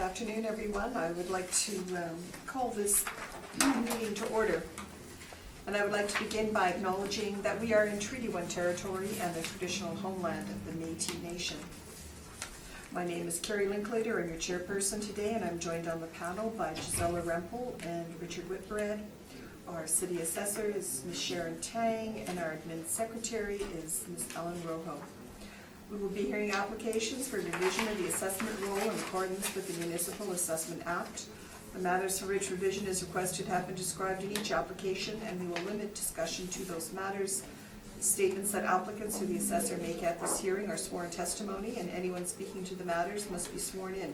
afternoon, everyone. I would like to call this meeting to order. And I would like to begin by acknowledging that we are in Treaty 1 territory and the traditional homeland of the Métis Nation. My name is Carrie Linklater, I'm your chairperson today, and I'm joined on the panel by Gisela Rempel and Richard Whitbread. Our city assessor is Ms. Sharon Tang, and our admin secretary is Ms. Ellen Rojo. We will be hearing applications for revision of the assessment rule in accordance with the Municipal Assessment Act. The matters for which revision is requested have been described in each application, and we will limit discussion to those matters. The statements that applicants or the assessor make at this hearing are sworn testimony, and anyone speaking to the matters must be sworn in.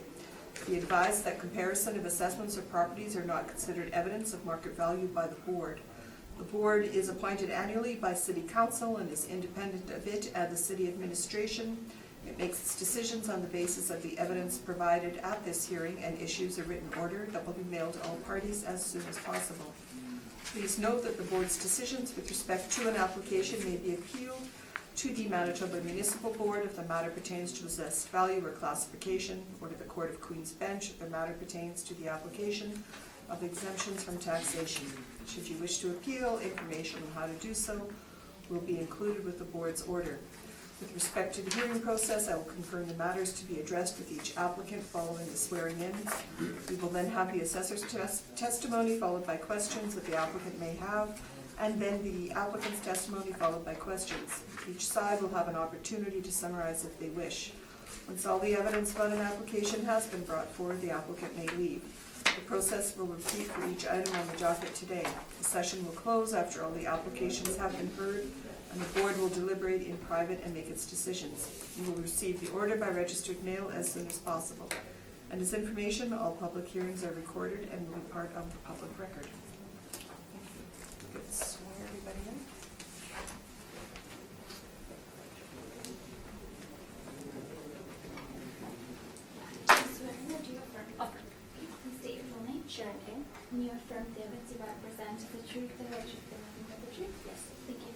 Be advised that comparison of assessments of properties are not considered evidence of market value by the board. The board is appointed annually by City Council and is independent of it and the City Administration. It makes its decisions on the basis of the evidence provided at this hearing and issues a written order that will be mailed to all parties as soon as possible. Please note that the board's decisions with respect to an application may be appealed to the Manitoba Municipal Board if the matter pertains to assessed value or classification, or to the Court of Queen's Bench if the matter pertains to the application of exemptions from taxation. Should you wish to appeal, information on how to do so will be included with the board's order. With respect to the hearing process, I will confirm the matters to be addressed with each applicant following the swearing in. We will then have the assessor's testimony followed by questions that the applicant may have, and then the applicant's testimony followed by questions. Each side will have an opportunity to summarize if they wish. Once all the evidence about an application has been brought forward, the applicant may leave. The process will repeat for each item on the docket today. The session will close after all the applications have been heard, and the board will deliberate in private and make its decisions. You will receive the order by registered mail as soon as possible. And as information, all public hearings are recorded and will be part of the public record. Let's swear everybody in. State your full name. Sharon King. And you affirm the evidence you represent the truth, the whole truth, and nothing but the truth? Yes. Thank you.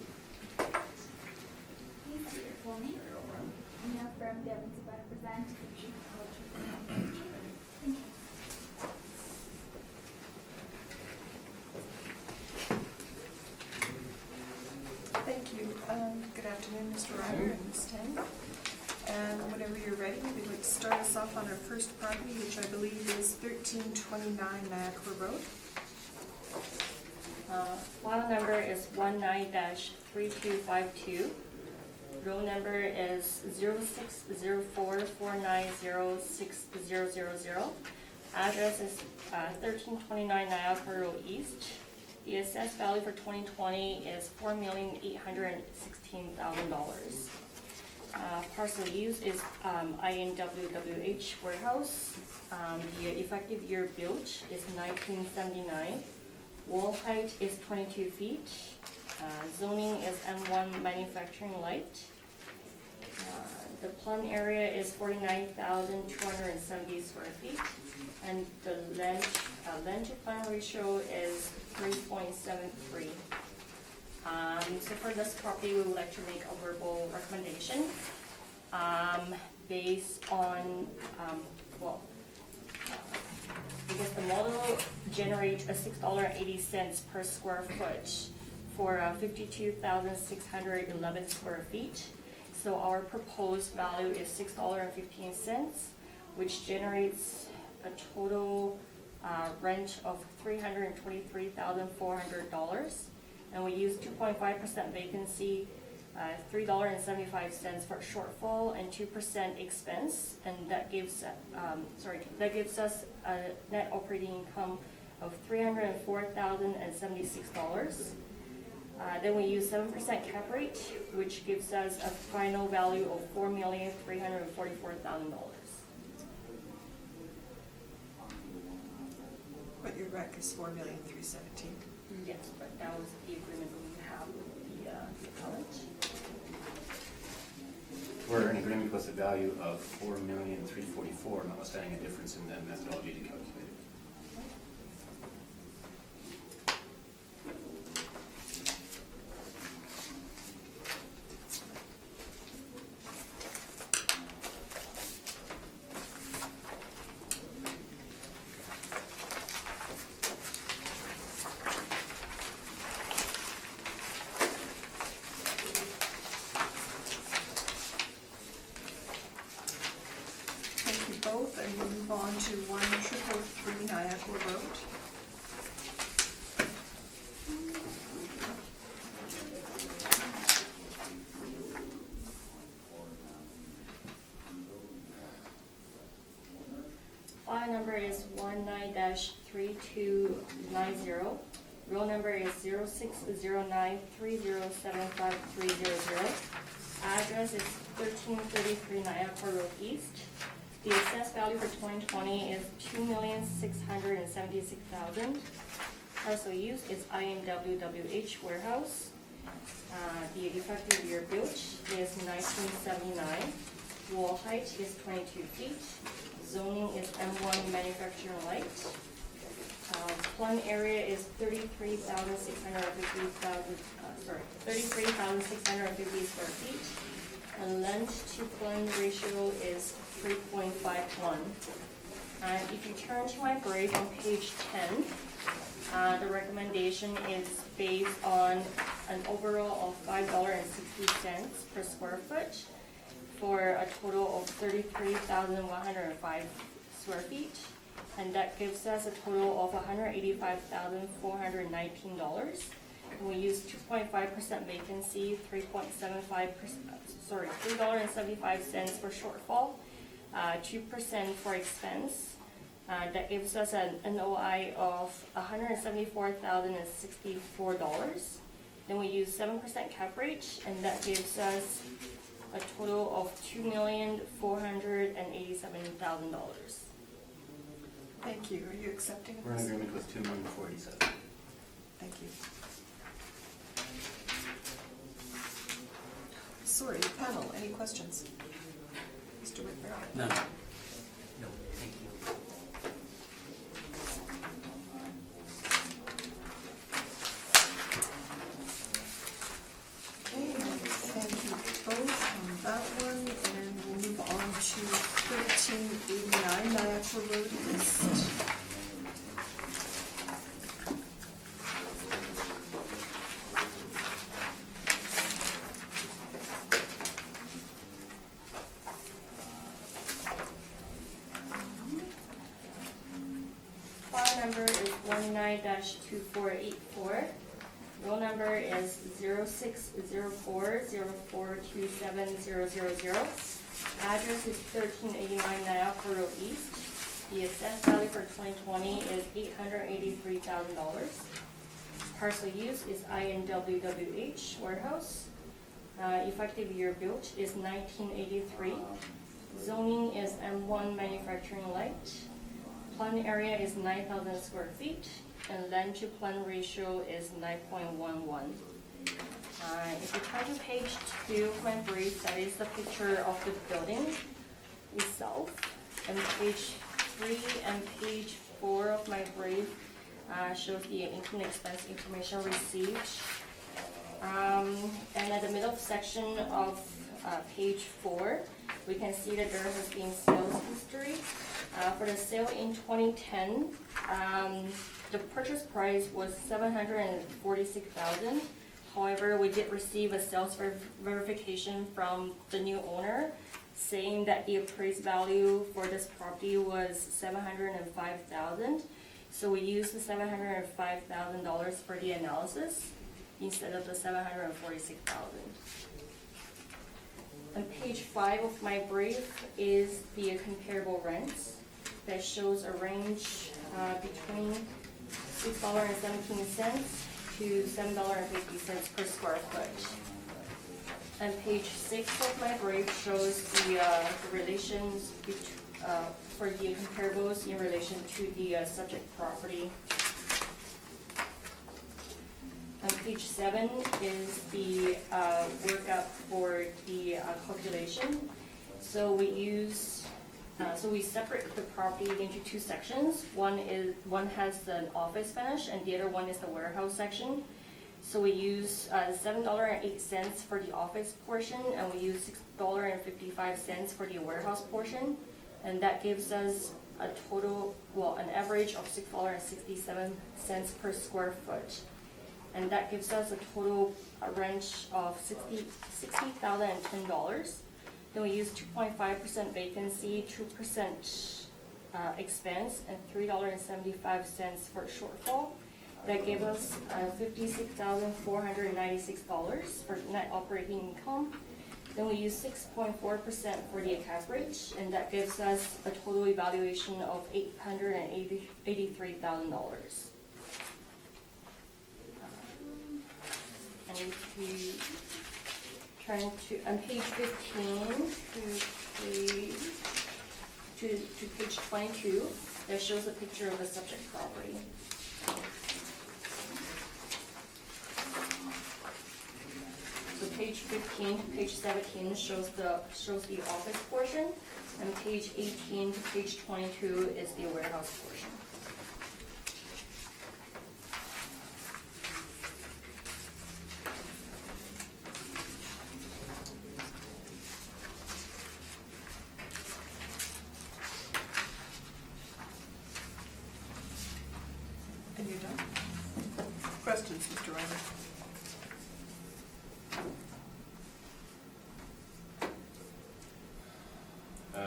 Please state your full name. And you affirm the evidence you represent the truth, the whole truth, and nothing but the truth? Thank you. Thank you. Good afternoon, Mr. Ryder and Ms. Tang. And whenever you're ready, we'd like to start us off on our first property, which I believe is 1329 Niagara Road. File number is 19-3252. Row number is 0604490600. Address is 1329 Niagara Road East. The assessed value for 2020 is $4,816,000. Parcel use is INWWH warehouse. The effective year built is 1979. Wall height is 22 feet. Zoning is M1 manufacturing light. The plot area is 49,270 square feet. And the land to plan ratio is 3.73. So for this property, we would like to make a verbal recommendation based on, because the model generates a $6.80 per square foot for 52,611 square feet. So our proposed value is $6.15, which generates a total rent of $323,400. And we use 2.5% vacancy, $3.75 for shortfall, and 2% expense, and that gives us a net operating income of $304,076. Then we use 7% cap rate, which gives us a final value of $4,344,000. But your rec is $4,317,000. Yes, but that was the agreement we have with the appellant. We're in agreement with the value of $4,344,000, notwithstanding a difference in the methodology to calculate it. both, and we'll move on to 1333 Niagara Road. File number is 19-3290. Roll number is 0609307530. Address is 1333 Niagara Road East. The assessed value for 2020 is $2,676,000. Parcel use is IMWWH Warehouse. The effective year built is 1979. Wall height is 22 feet. Zoning is M1 manufacturing light. Plum area is 33,650 square feet. And length to plumb ratio is 3.51. And if you turn to my brief on page 10, the recommendation is based on an overall of $5.60 per square foot for a total of 33,105 square feet. And that gives us a total of $185,419. And we use 2.5% vacancy, $3.75 for shortfall, 2% for expense. That gives us an NOI of $174,064. Then we use 7% cap rate, and that gives us a total of $2,487,000. Thank you. Are you accepting of We're in this? agreement with $2,487,000. Thank you. Sorry, panel, any questions? Mr. Whitmer? None. No, thank you. Okay, thank you both on that one, and we'll move on to 1389 Niagara Road East. File number is 19-2484. Roll number is 0604042700. Address is 1389 Niagara Road East. The assessed value for 2020 is $883,000. Parcel use is INWWH Warehouse. Effective year built is 1983. Zoning is M1 manufacturing light. Plum area is 9,000 square feet, and land to plum ratio is 9.11. If you turn to page 2 of my brief, that is the picture of the building itself. And page 3 and page 4 of my brief shows the income and expense information received. And at the middle section of page 4, we can see that there has been sales history. For the sale in 2010, the purchase price was $746,000. However, we did receive a sales verification from the new owner saying that the appraised value for this property was $705,000. So we used the $705,000 for the analysis instead of the $746,000. On page 5 of my brief is the comparable rents that shows a range between $6.17 to $7.50 per square foot. And page 6 of my brief shows the relations for the comparables in relation to the subject property. And page 7 is the workup for the calculation. So we separate the property into 2 sections. One has the office finish, and the other one is the warehouse section. So we use $7.08 for the office portion, and we use $6.55 for the warehouse portion, and that gives us a total, an average of $6.67 per square foot. And that gives us a total rent of $60,010. Then we use 2.5% vacancy, 2% expense, and $3.75 for shortfall. That gave us $56,496 for net operating income. Then we use 6.4% for the coverage, and that gives us a total evaluation of $883,000. And if you turn to, on page 15 to page 22, that shows a picture of the subject property. So page 15 to page 17 shows the office portion, and page 18 to page 22 is the warehouse portion. And you're done? Questions, Mr. Ryder?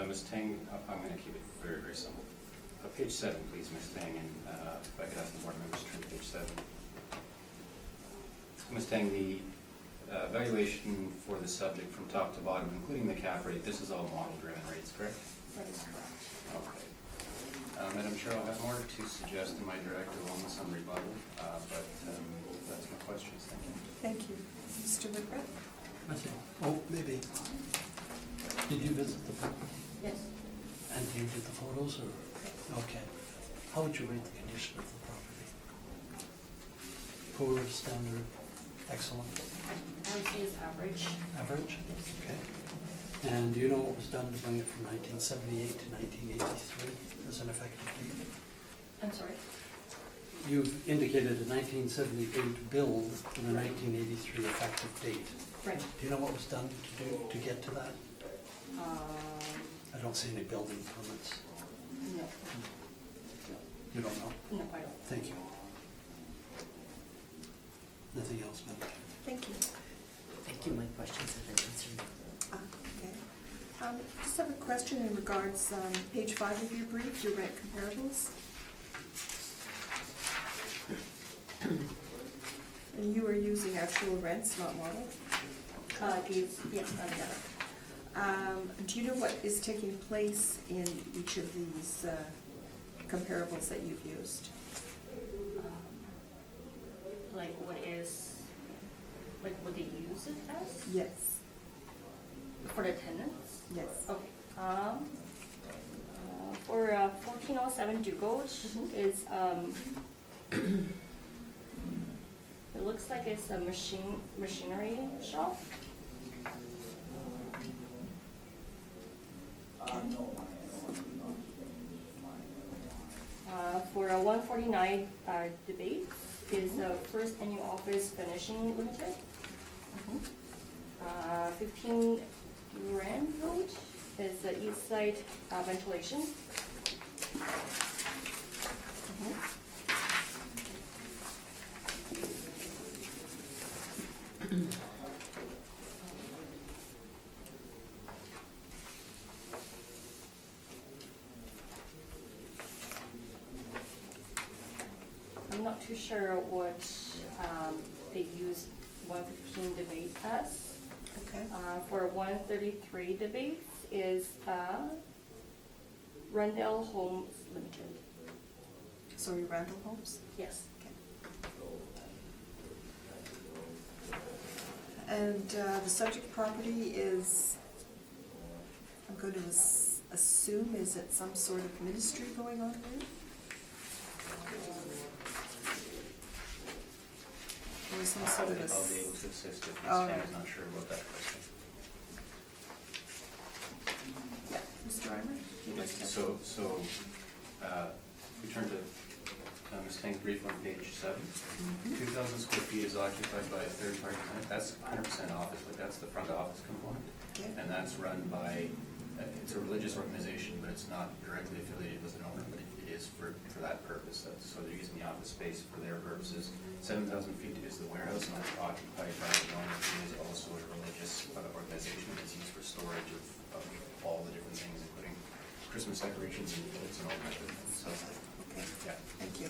Ms. Tang, I'm going to keep it very, very simple. Page 7, please, Ms. Tang, and if I could ask the board members to turn to page 7. Ms. Tang, the valuation for the subject from top to bottom, including the cap rate, this is all model-driven rates, correct? That is correct. Okay. Madam Chair, I'll have more to suggest in my direct along some rebuttal, but that's my questions. Thank you. Thank you. Mr. McGrath? Nothing. Oh, maybe. Did you visit the property? Yes. And you did the photos, or? Okay. How would you rate the condition of the property? Poor, standard, excellent, I would say it's average. average? Okay. And do you know what was done to bring it from 1978 to 1983 as an effective date? I'm sorry? You've indicated a 1978 build and a 1983 effective date. Right. Do you know what was done to get to that? I don't see any building permits. No. You don't know? No, I don't. Thank you. Nothing else, Madam Chair? Thank you. Thank you, my questions have been answered. Okay. Just have a question in regards, page 5 of your brief, your rent comparables. And you are using actual rents, not model. Yes, I'm better. Do you know what is taking place in each of these comparables that you've used? Like what they use it as? Yes, For the tenants? yes. Okay. For 1407 Dugald is, it looks like it's a machinery shop. For a 149 debate is First Annual Office Finishing Limited. 15 Grand Road is the East Side Ventilation. I'm not too sure what they use 115 debate as. Okay. For 133 debate is Rundell Homes Limited. Sorry, Randall Homes? Yes. And the subject property is, I'm going to assume, is it some sort of ministry going on there? Or some sort of a... I'll be able to assist if Ms. Oh. Tang is not sure about that question. Yeah, Mr. Reimer? you'd like to- So, if we turn to Ms. Tang's brief on page 7, 2,000 square feet is occupied by a third-party tenant. That's 100% office, like that's the front office component. Okay. And that's run by, it's a religious organization, but it's not directly affiliated with an owner, but it it is for that purpose. So they're using the office space for their purposes. 7,000 feet is the warehouse, and that's occupied by the owner, who is also a religious organization that's used for storage of all the different things, including Christmas decorations and floats and all that. So, Okay, yeah. thank you.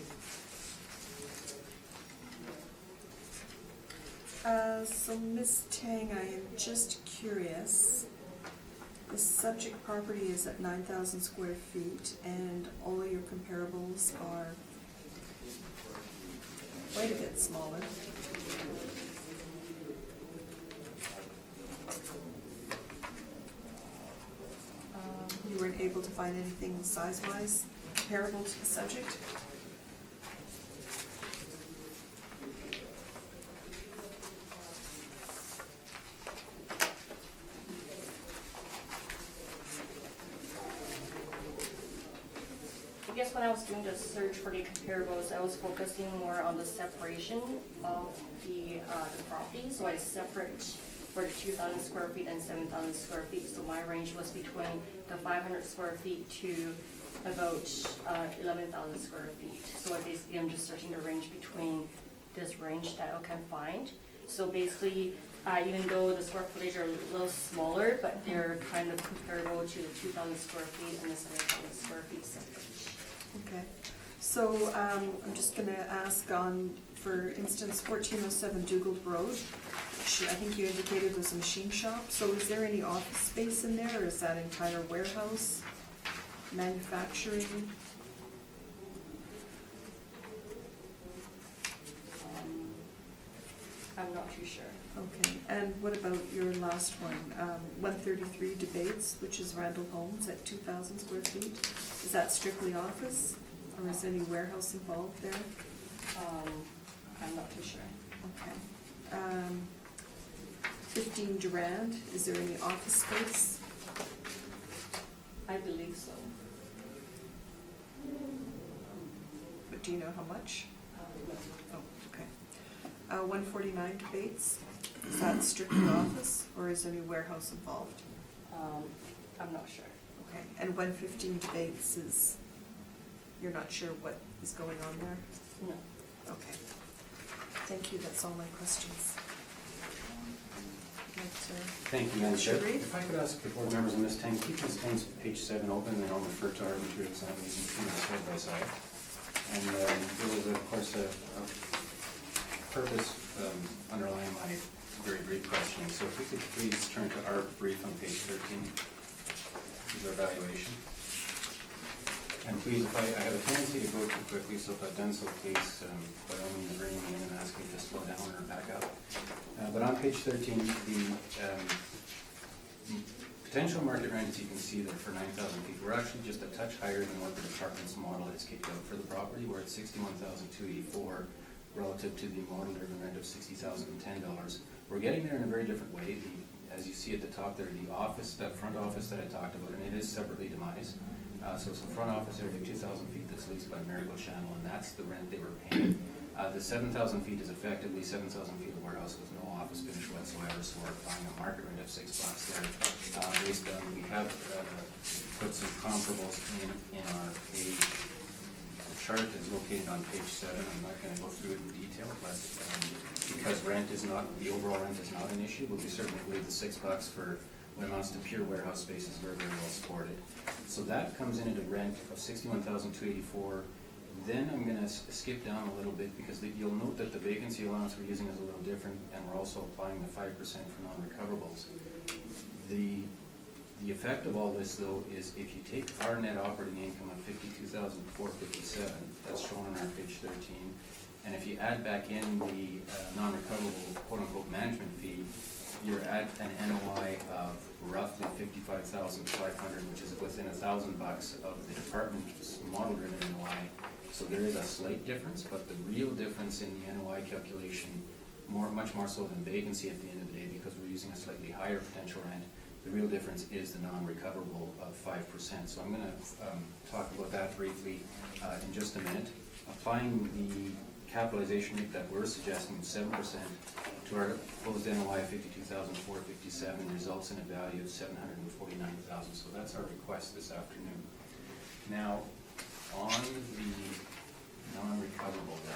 So Ms. Tang, I am just curious, the subject property is at 9,000 square feet and all your comparables are quite a bit smaller. You weren't able to find anything size-wise comparable to the subject? I guess when I was doing the search for the comparables, I was focusing more on the separation of the property. So I separate for the 2,000 square feet and 7,000 square feet. So my range was between the 500 square feet to about 11,000 square feet. So I basically am just searching the range between this range that I can find. So basically, even though the square footage are a little smaller, but they're kind of comparable to the 2,000 square feet and the 7,000 square feet separate. Okay, so I'm just gonna ask on, for instance, 1407 Dugald Road, which I think you indicated was a machine shop. So is there any office space in there, or is that entire warehouse, manufacturing? I'm not too sure. Okay, and what about your last one, 133 Debates, which is Randall Homes at 2,000 square feet? Is that strictly office, or is any warehouse involved there? I'm not too sure. Okay. 15 Durand, is there any office space? I believe so. But do you know how much? No. Oh, okay. 149 Debates, is that strictly office, or is any warehouse involved? I'm not sure. Okay, and 115 Debates is, you're not sure what is going on there? No. Okay. Thank you, that's all my questions. Thank you, Madam Chair. Should we? If I could ask the board members on this tank, keep Ms. Tang's page 7 open, and I'll refer to our materials on these side by side. And there was, of course, a purpose underlying my very brief questioning. So if we could please turn to our brief on page 13, is our evaluation. And please, if I have a tendency to go too quickly, so if I've done so, please, by all means, bring me in and ask me to slow down or back up. But on page 13, the potential market rent, as you can see there, for 9,000 feet, we're actually just a touch higher than what the department's model has kicked out for the property. We're at $61,284 relative to the model-driven rent of $60,010. We're getting there in a very different way. As you see at the top there, the office, that front office that I talked about, and it is separately demised. So it's a front office area, 2,000 feet that's leased by Marigold Channel, and that's the rent they were paying. The 7,000 feet is effectively 7,000 feet of warehouse with no office finish whatsoever, so we're applying a market rent of $6 there. Based on, we have put some comparables in our page. The chart is located on page 7. I'm not going to go through it in detail, but because rent is not, the overall rent is not an issue, but we certainly believe the $6 for what amounts to pure warehouse space is very, very well supported. So that comes in at a rent of $61,284. Then I'm going to skip down a little bit because you'll note that the vacancy allowance we're using is a little different, and we're also applying the 5% for non-recoverables. The effect of all this, though, is if you take our net operating income of $52,457, that's shown on our page 13, and if you add back in the non-recoverable quote-unquote management fee, you're at an NOI of roughly $55,500, which is within $1,000 of the department's model-driven NOI. So there is a slight difference, but the real difference in the NOI calculation, much more so than vacancy at the end of the day, because we're using a slightly higher potential rent, the real difference is the non-recoverable of 5%. So I'm going to talk about that briefly in just a minute. Applying the capitalization rate that we're suggesting, 7%, to our closed NOI of $52,457 results in a value of $749,000. So that's our request this afternoon. Now, on recoverable then.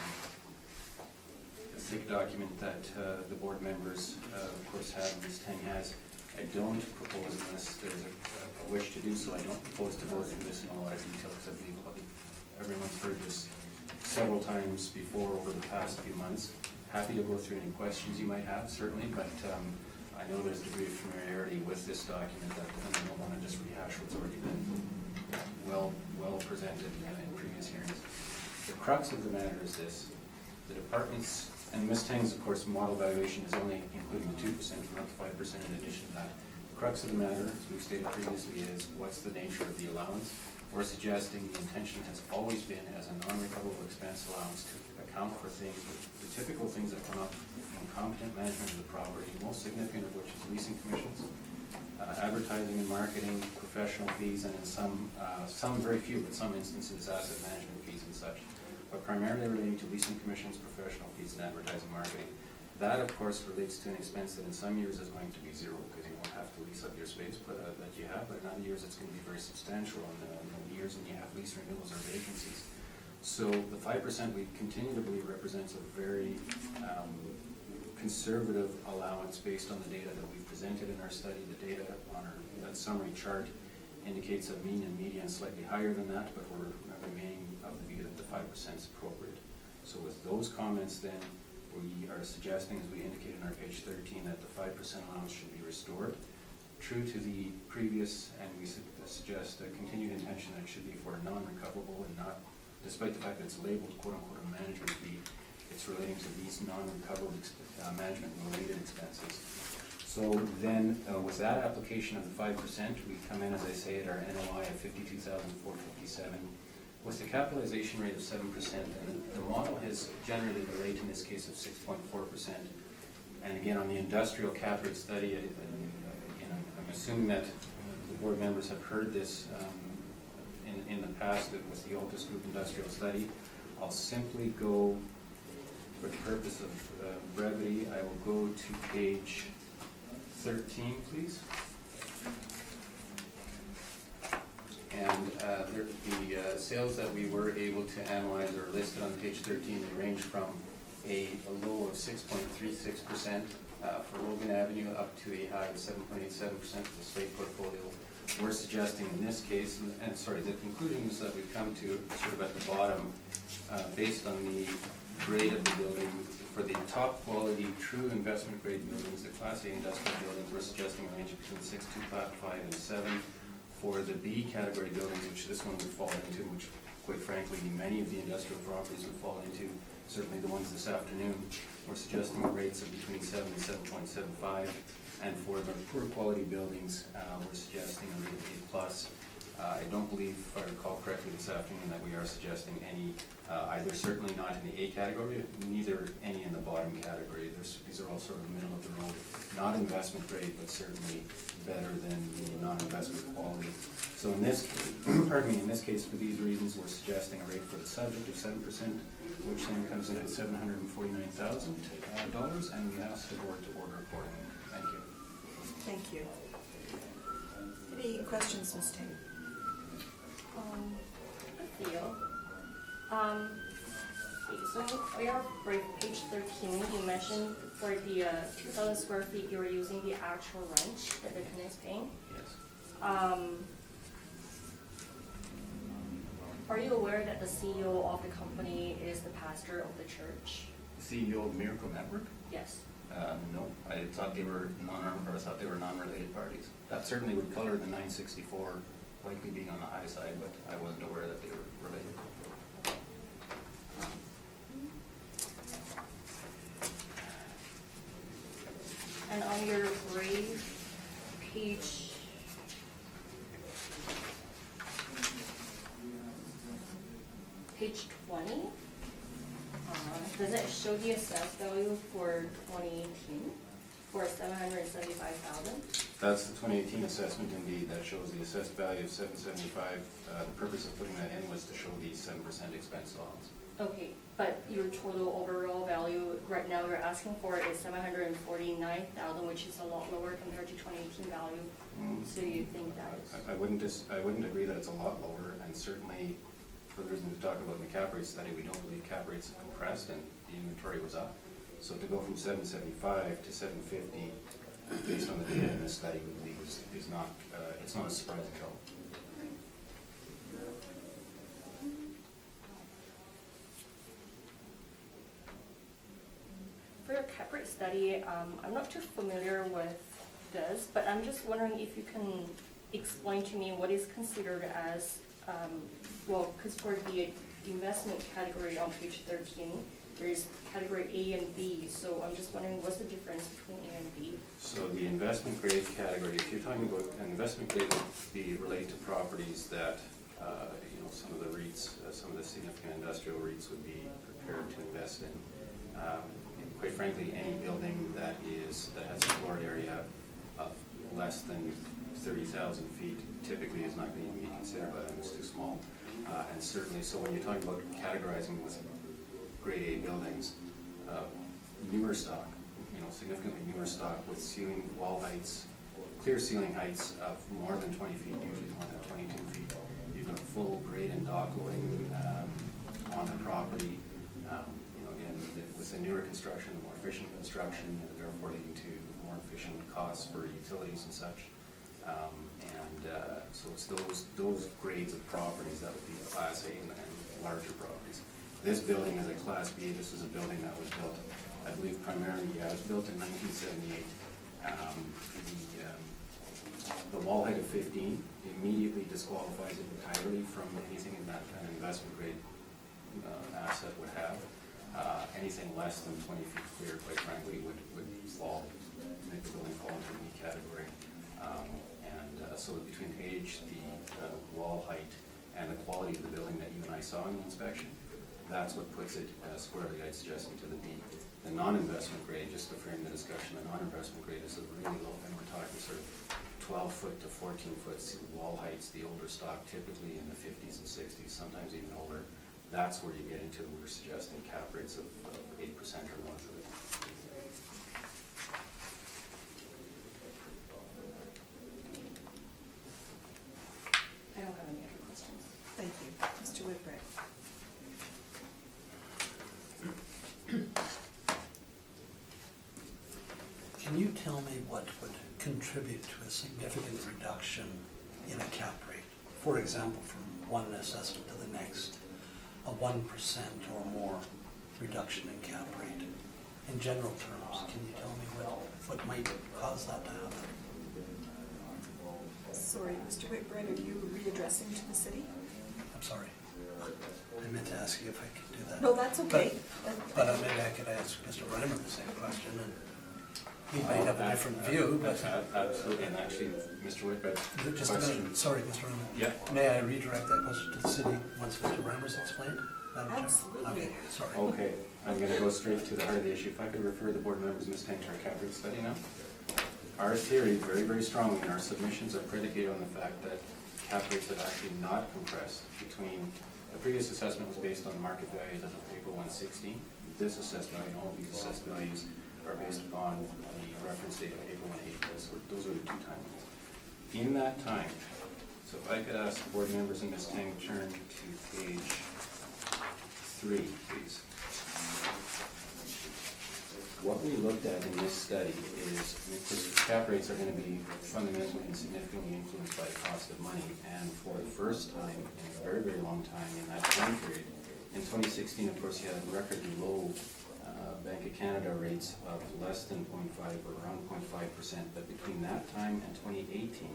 The thick document that the board members, of course, have, Ms. Tang has, I don't propose, unless there's a wish to do so, I don't propose to go through this in a lot of detail, because I believe everyone's heard this several times before over the past few months. Happy to go through any questions you might have, certainly, but I know there's a degree of familiarity with this document that I don't want to just rehash what's already been well presented in previous hearings. The crux of the matter is this: the department's, and Ms. Tang's, of course, model valuation is only including the 2%, not the 5% in addition to that. The crux of the matter, as we've stated previously, is what's the nature of the allowance. We're suggesting the intention has always been as a non-recoverable expense allowance to account for things, the typical things that come up in competent management of the property, most significant of which is leasing commissions, advertising and marketing, professional fees, and in some very few, but some instances, asset management fees and such, but primarily relating to leasing commissions, professional fees, and advertising marketing. That, of course, relates to an expense that in some years is going to be zero, because you won't have to lease up your space that you have, but in other years it's going to be very substantial in the years when you have lease renewals or vacancies. So the 5% we continue to believe represents a very conservative allowance based on the data that we've presented in our study. The data on that summary chart indicates a mean and median slightly higher than that, but we're remaining of the view that the 5% is appropriate. So with those comments then, we are suggesting, as we indicated in our page 13, that the 5% allowance should be restored. True to the previous, and we suggest a continued intention that it should be for non-recoverable and not, despite the fact that it's labeled quote-unquote a management fee, it's relating to these non-recoverable management-related expenses. So then, with that application of the 5%, we come in, as I say, at our NOI of $52,457. With the capitalization rate of 7%, and the model has generated a rate in this case of 6.4%. And again, on the industrial cap rate study, I'm assuming that the board members have heard this in the past with the Altus Group industrial study. I'll simply go, for the purpose of brevity, I will go to page 13, please. And the sales that we were able to analyze are listed on page 13. They range from a low of 6.36% for Logan Avenue up to a high of 7.87% for the slate portfolio. We're suggesting in this case, and sorry, the conclusions that we've come to sort of at the bottom, based on the grade of the building, for the top quality, true investment grade buildings, the Class A industrial buildings, we're suggesting a range between 6.25 and 7. For the B category buildings, which this one would fall into, which quite frankly many of the industrial properties would fall into, certainly the ones this afternoon, we're suggesting rates of between 7 and 7.75. And for the poor quality buildings, we're suggesting a rate of A+. I don't believe, if I recall correctly this afternoon, that we are suggesting any, either certainly not in the A category, neither any in the bottom category. These are all sort of middle of the road, not investment grade, but certainly better than the non-investment quality. So in this, in this case, for these reasons, we're suggesting a rate for the subject of 7%, which then comes in at $749,000, and we ask the board to order accordingly. Thank you. Thank you. Any questions, Ms. Tang? Theo. So we are for page 13, you mentioned for the 2,000 square feet, you were using the actual rent that the tenant's paying. Yes. Are you aware that the CEO of the company is the pastor of the church? CEO of Miracle Network? Yes. No, I thought they were non-related parties. That certainly would color the 964 likely being on the high side, but I wasn't aware that they were related. And on your grade, page 20, does it show the assessed value for 2018 for $775,000? That's the 2018 assessment indeed. That shows the assessed value of $775. The purpose of putting that in was to show the 7% expense allowance. Okay, but your total overall value right now you're asking for is $749,000, which is a lot lower compared to 2018 value. So you think that is? I wouldn't agree that it's a lot lower, and certainly for the reason we talked about in the cap rate study, we don't believe cap rates have compressed and the inventory was up. So to go from 775 to 750, based on the data in this study, we believe is not, it's not a surprise at all. For your cap rate study, I'm not too familiar with this, but I'm just wondering if you can explain to me what is considered as, well, because for the investment category on page 13, there's category A and B, so I'm just wondering what's the difference between A and B? So the investment grade category, if you're talking about an investment grade, would be related to properties that, you know, some of the REITs, some of the significant industrial REITs would be prepared to invest in. Quite frankly, any building that has a floor area of less than 30,000 feet typically is not going to be considered by them as too small. And certainly, so when you're talking about categorizing with grade A buildings, newer stock, you know, significantly newer stock with ceiling wall heights, clear ceiling heights of more than 20 feet, usually more than 22 feet. You've got full grade and dock loading on the property. You know, again, with the newer construction, the more efficient construction, and therefore leading to more efficient costs for utilities and such. So it's those grades of properties that would be Class A and larger properties. This building is a Class B. This is a building that was built, I believe, primarily, it was built in 1978. The wall height of 15 immediately disqualifies it entirely from anything in that an investment grade asset would have. Anything less than 20 feet clear, quite frankly, would fall, make the building fall into the B category. So between age, the wall height, and the quality of the building that you and I saw in the inspection, that's what puts it squarely, I'd suggest, into the B. The non-investment grade, just to frame the discussion, the non-investment grade is a really low, and we're talking sort of 12-foot to 14-foot wall heights, the older stock typically in the 50s and 60s, sometimes even older. That's where you get into, we're suggesting cap rates of 8% or north of it. I don't have any other questions. Thank you. Mr. Whitbread. Can you tell me what would contribute to a significant reduction in a cap rate? For example, from one assessment to the next, a 1% or more reduction in cap rate. In general terms, can you tell me what might cause that to happen? Sorry, Mr. Whitbread, are you readdressing to the city? I'm sorry. I meant to ask you if I could do that. No, that's okay. But maybe I could ask Mr. Reimer the same question, and he may have a different view, but... Absolutely, and actually, Mr. Whitbread, Just a minute, sorry, Mr. Reimer. Yeah. May I redirect that question to the city once Mr. Reimer's explained? Madam Chair? Absolutely. Okay, sorry. Okay, I'm going to go straight to the heart of the issue. If I could refer the board members, Ms. Tank, to our cap rate study now. Our theory, very, very strongly, and our submissions are predicated on the fact that cap rates have actually not compressed between, the previous assessment was based on market values as of April 116. This assessment, all of these assessed values are based upon the reference date of April 118. So those are the two timelines. In that time, so if I could ask the board members and Ms. Tang turn to page 3, please. What we looked at in this study is, because cap rates are going to be fundamentally and significantly influenced by the cost of money, and for the first time in a very, very long time in that time period, in 2016, of course, you had record low Bank of Canada rates of less than 0.5 or around 0.5%, but between that time and 2018,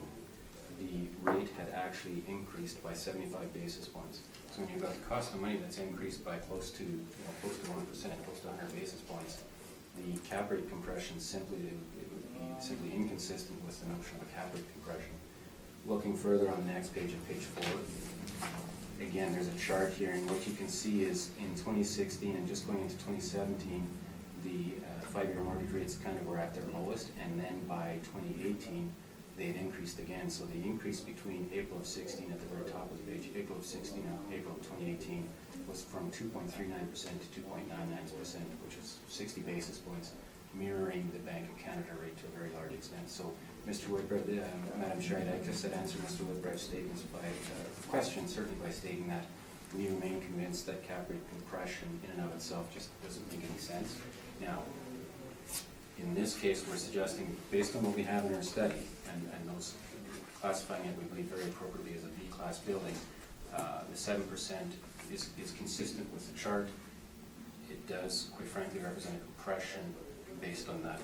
the rate had actually increased by 75 basis points. So when you've got the cost of money that's increased by close to 1%, close to 100 basis points, the cap rate compression it would be simply inconsistent with the notion of a cap rate compression. Looking further on the next page, at page 4, again, there's a chart here, and what you can see is in 2016 and just going into 2017, the 5-year mortgage rates kind of were at their lowest, and then by 2018, they had increased again. So the increase between April of 16 at the very top of the page, April of 16 and April of 2018, was from 2.39% to 2.99%, which is 60 basis points, mirroring the Bank of Canada rate to a very large extent. So, Mr. Whitbread, Madam Chair, I'd like to answer Mr. Whitbread's statements by question, certainly by stating that we remain convinced that cap rate compression in and of itself just doesn't make any sense. Now, in this case, we're suggesting, based on what we have in our study, and those classifying it, we believe very appropriately as a B-class building, the 7% is consistent with the chart. It does, quite frankly, represent a compression based on that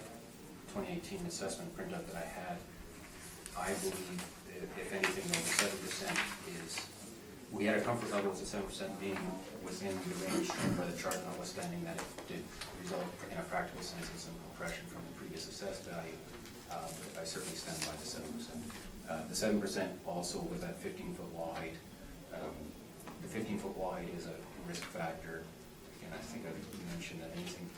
2018 assessment printout that I had. I believe, if anything, though, the 7% is, we had a comfort level with the 7% being within the range shown by the chart, notwithstanding that it did result in a practical sense in some compression from the previous assessed value. I certainly stand by the 7%. The 7% also with that 15-foot wide. The 15-foot wide is a risk factor. And I think I mentioned that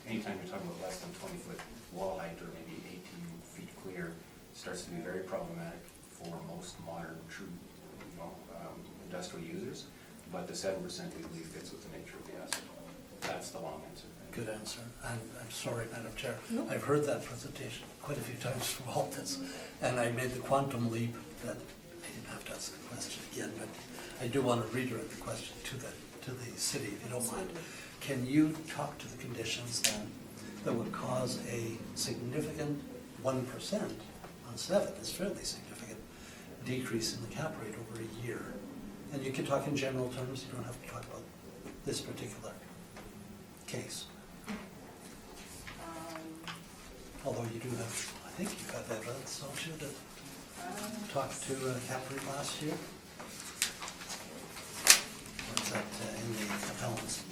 anytime you're talking about less than 20-foot wall height or maybe 18 feet clear, it starts to be very problematic for most modern, true, industrial users. But the 7% we believe fits with the nature of the asset. That's the long answer. Good answer. And I'm sorry, Madam Chair. I've heard that presentation quite a few times from Altus, and I made the quantum leap that I didn't have to ask the question again, but I do want to redirect the question to the city, if you don't mind. Can you talk to the conditions then that would cause a significant 1% on 7, is fairly significant, decrease in the cap rate over a year? And you can talk in general terms, you don't have to talk about this particular case. Although you do have, I think you've got evidence, don't you, to talk to cap rate last year? Or is that in the appellants?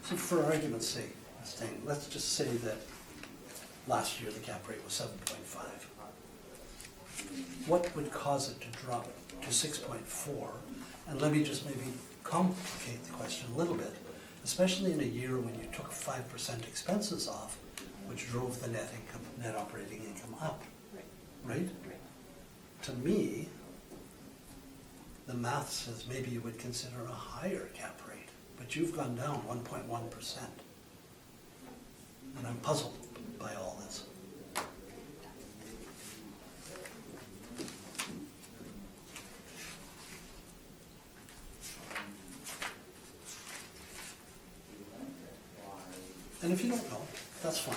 So for argument's sake, let's just say that last year the cap rate was 7.5. What would cause it to drop to 6.4? And let me just maybe complicate the question a little bit, especially in a year when you took 5% expenses off, which drove the net operating income up, right? To me, the math says maybe you would consider a higher cap rate, but you've gone down 1.1%. And I'm puzzled by all this. And if you don't know, that's fine.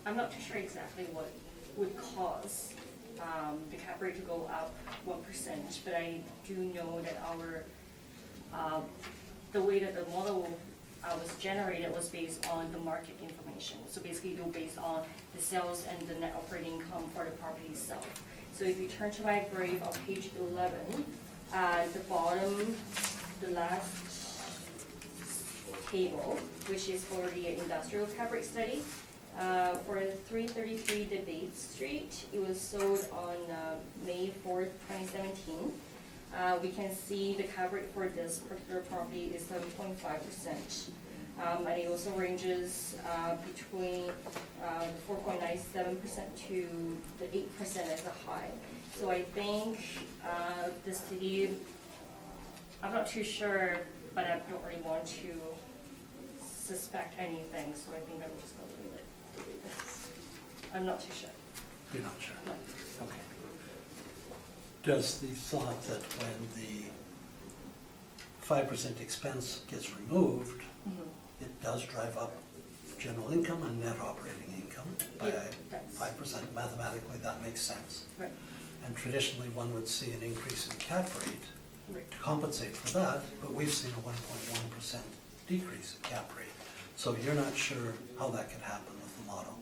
I'm not too sure exactly what would cause the cap rate to go up 1%, but I do know that the way that the model was generated was based on the market information. So basically, it was based on the sales and the net operating income for the property itself. So if you turn to my graph on page 11, at the bottom, the last table, which is for the industrial cap rate study, for 333 Debate Street, it was sold on May 4th, 2017. We can see the cap rate for this particular property is 7.5%. And it also ranges between 4.97% to the 8% as a high. So I think the city, I'm not too sure, but I don't really want to suspect anything, so I think I'm just going to leave it. I'm not too sure. You're not sure? No. Okay. Does the thought that when the 5% expense gets removed, it does drive up general income and net operating income by 5%? Mathematically, that makes sense. Right. And traditionally, one would see an increase in cap rate Right. to compensate for that, but we've seen a 1.1% decrease in cap rate. So you're not sure how that could happen with the model?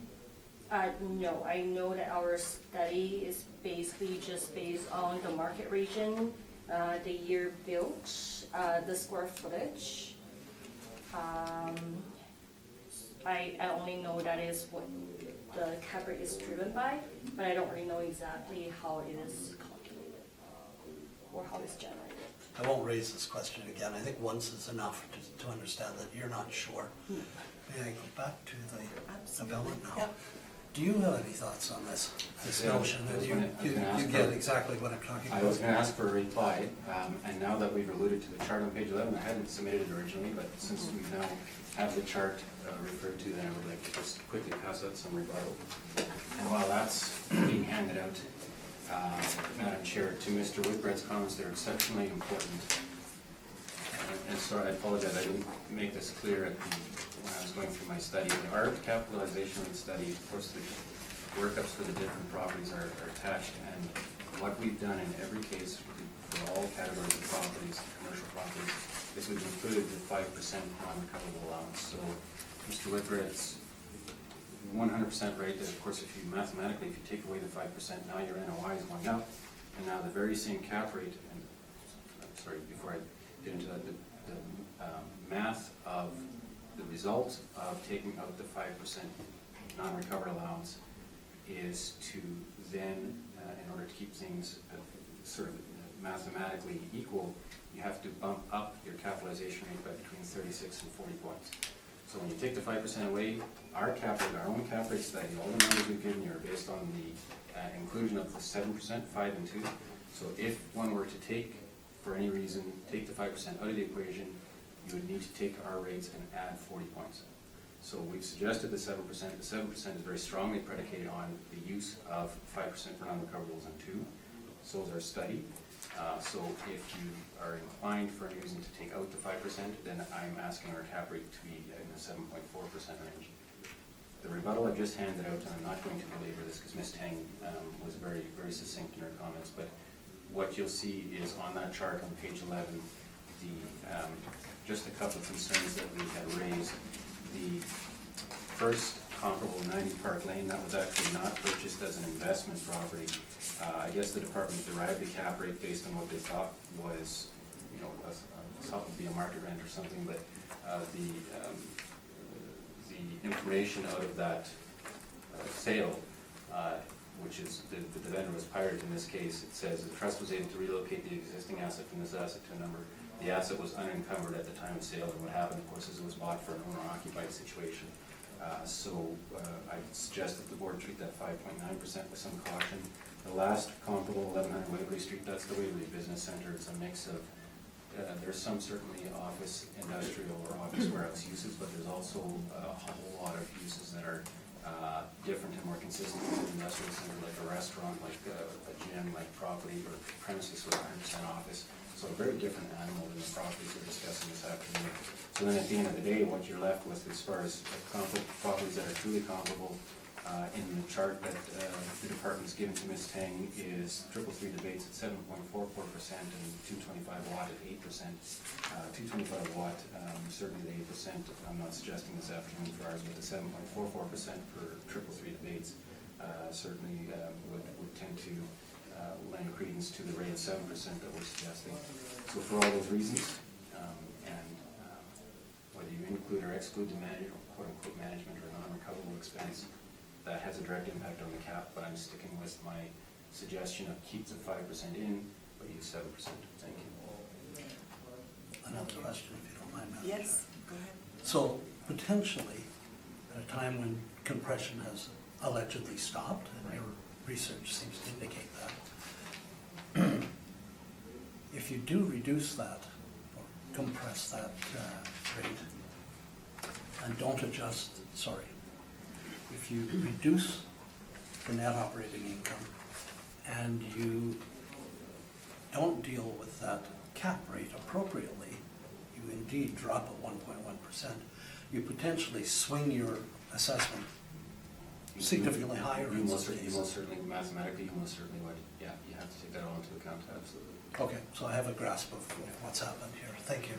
No, I know that our study is basically just based on the market region, the year built, the square footage. I only know that is what the cap rate is driven by, but I don't really know exactly how it is calculated or how it's generated. I won't raise this question again. I think once is enough to understand that you're not sure. May I go back to the appellant now? Yep. Do you have any thoughts on this Yeah, notion? I was You gonna- I was gonna ask you get for- exactly what I'm talking I was about? gonna ask for a reply, and now that we've alluded to the chart on page 11, I hadn't submitted it originally, but since we now have the chart referred to, then I would like to just quickly pass out some rebuttal. And while that's being handed out, Madam Chair, to Mr. Whitbread's comments, they're exceptionally important. And sorry, I apologize, I didn't make this clear when I was going through my study. The art capitalization rate study, of course, the workups for the different properties are attached, and what we've done in every case for all categories of properties, commercial properties, is we've included the 5% non-recoverable allowance. So Mr. Whitbread's 100% right that, of course, if you mathematically, if you take away the 5%, now your NOI is going up, and now the very same cap rate, and I'm sorry, before I get into that, the math of the result of taking out the 5% non-recover allowance is to then, in order to keep things sort of mathematically equal, you have to bump up your capitalization rate by between 36 and 40 points. So when you take the 5% away, our cap rate, our own cap rate study, all the numbers we've given you are based on the inclusion of the 7%, 5 and 2. So if one were to take, for any reason, take the 5% out of the equation, you would need to take our rates and add 40 points. So we've suggested the 7%. The 7% is very strongly predicated on the use of 5% for non-recoverables and 2. So is our study. So if you are inclined for any reason to take out the 5%, then I'm asking our cap rate to be in the 7.4% range. The rebuttal I just handed out, and I'm not going to belabor this because Ms. Tang was very, very succinct in her comments, but what you'll see is on that chart on page 11, just a couple of concerns that we had raised. The first comparable 90 Park Lane, that was actually not purchased as an investment property. I guess the department derived the cap rate based on what they thought was, thought would be a market rent or something, but the information out of that sale, which is the vendor was Pirate in this case, it says the trust was able to relocate the existing asset from this asset to a number. The asset was unencumbered at the time of sale, and what happened, of course, is it was bought for an owner-occupied situation. So I suggest that the board treat that 5.9% with some caution. The last comparable, 1100 Waverly Street, that's the Waverly Business Center. It's a mix of, there's some certainly office, industrial, or office warehouse uses, but there's also a whole lot of uses that are different and more consistent with an industrial center, like a restaurant, like a gym, like property or premises with 100% office. So a very different animal than the properties we're discussing this afternoon. So then at the end of the day, what you're left with as far as properties that are truly comparable in the chart that the department's given to Ms. Tang is 333 debates at 7.44% and 225 watt at 8%. 225 watt, certainly at 8%. I'm not suggesting this afternoon for ours, but the 7.44% for 333 debates certainly would tend to lend credence to the rate of 7% that we're suggesting. So for all those reasons, and whether you include or exclude the quote-unquote management or non-recoverable expense, that has a direct impact on the cap, but I'm sticking with my suggestion of keep the 5% in, but use 7%. Thank you. Another question, if you don't mind, Madam Yes, Chair. go ahead. So potentially, at a time when compression has allegedly stopped, and your research seems to indicate that, if you do reduce that or compress that rate and don't adjust, if you reduce the net operating income and you don't deal with that cap rate appropriately, you indeed drop at 1.1%, you potentially swing your assessment significantly higher in some You cases. most certainly, mathematically, you most certainly would. Yeah, you have to take that all into account, absolutely. Okay, so I have a grasp of what's happened here. Thank you.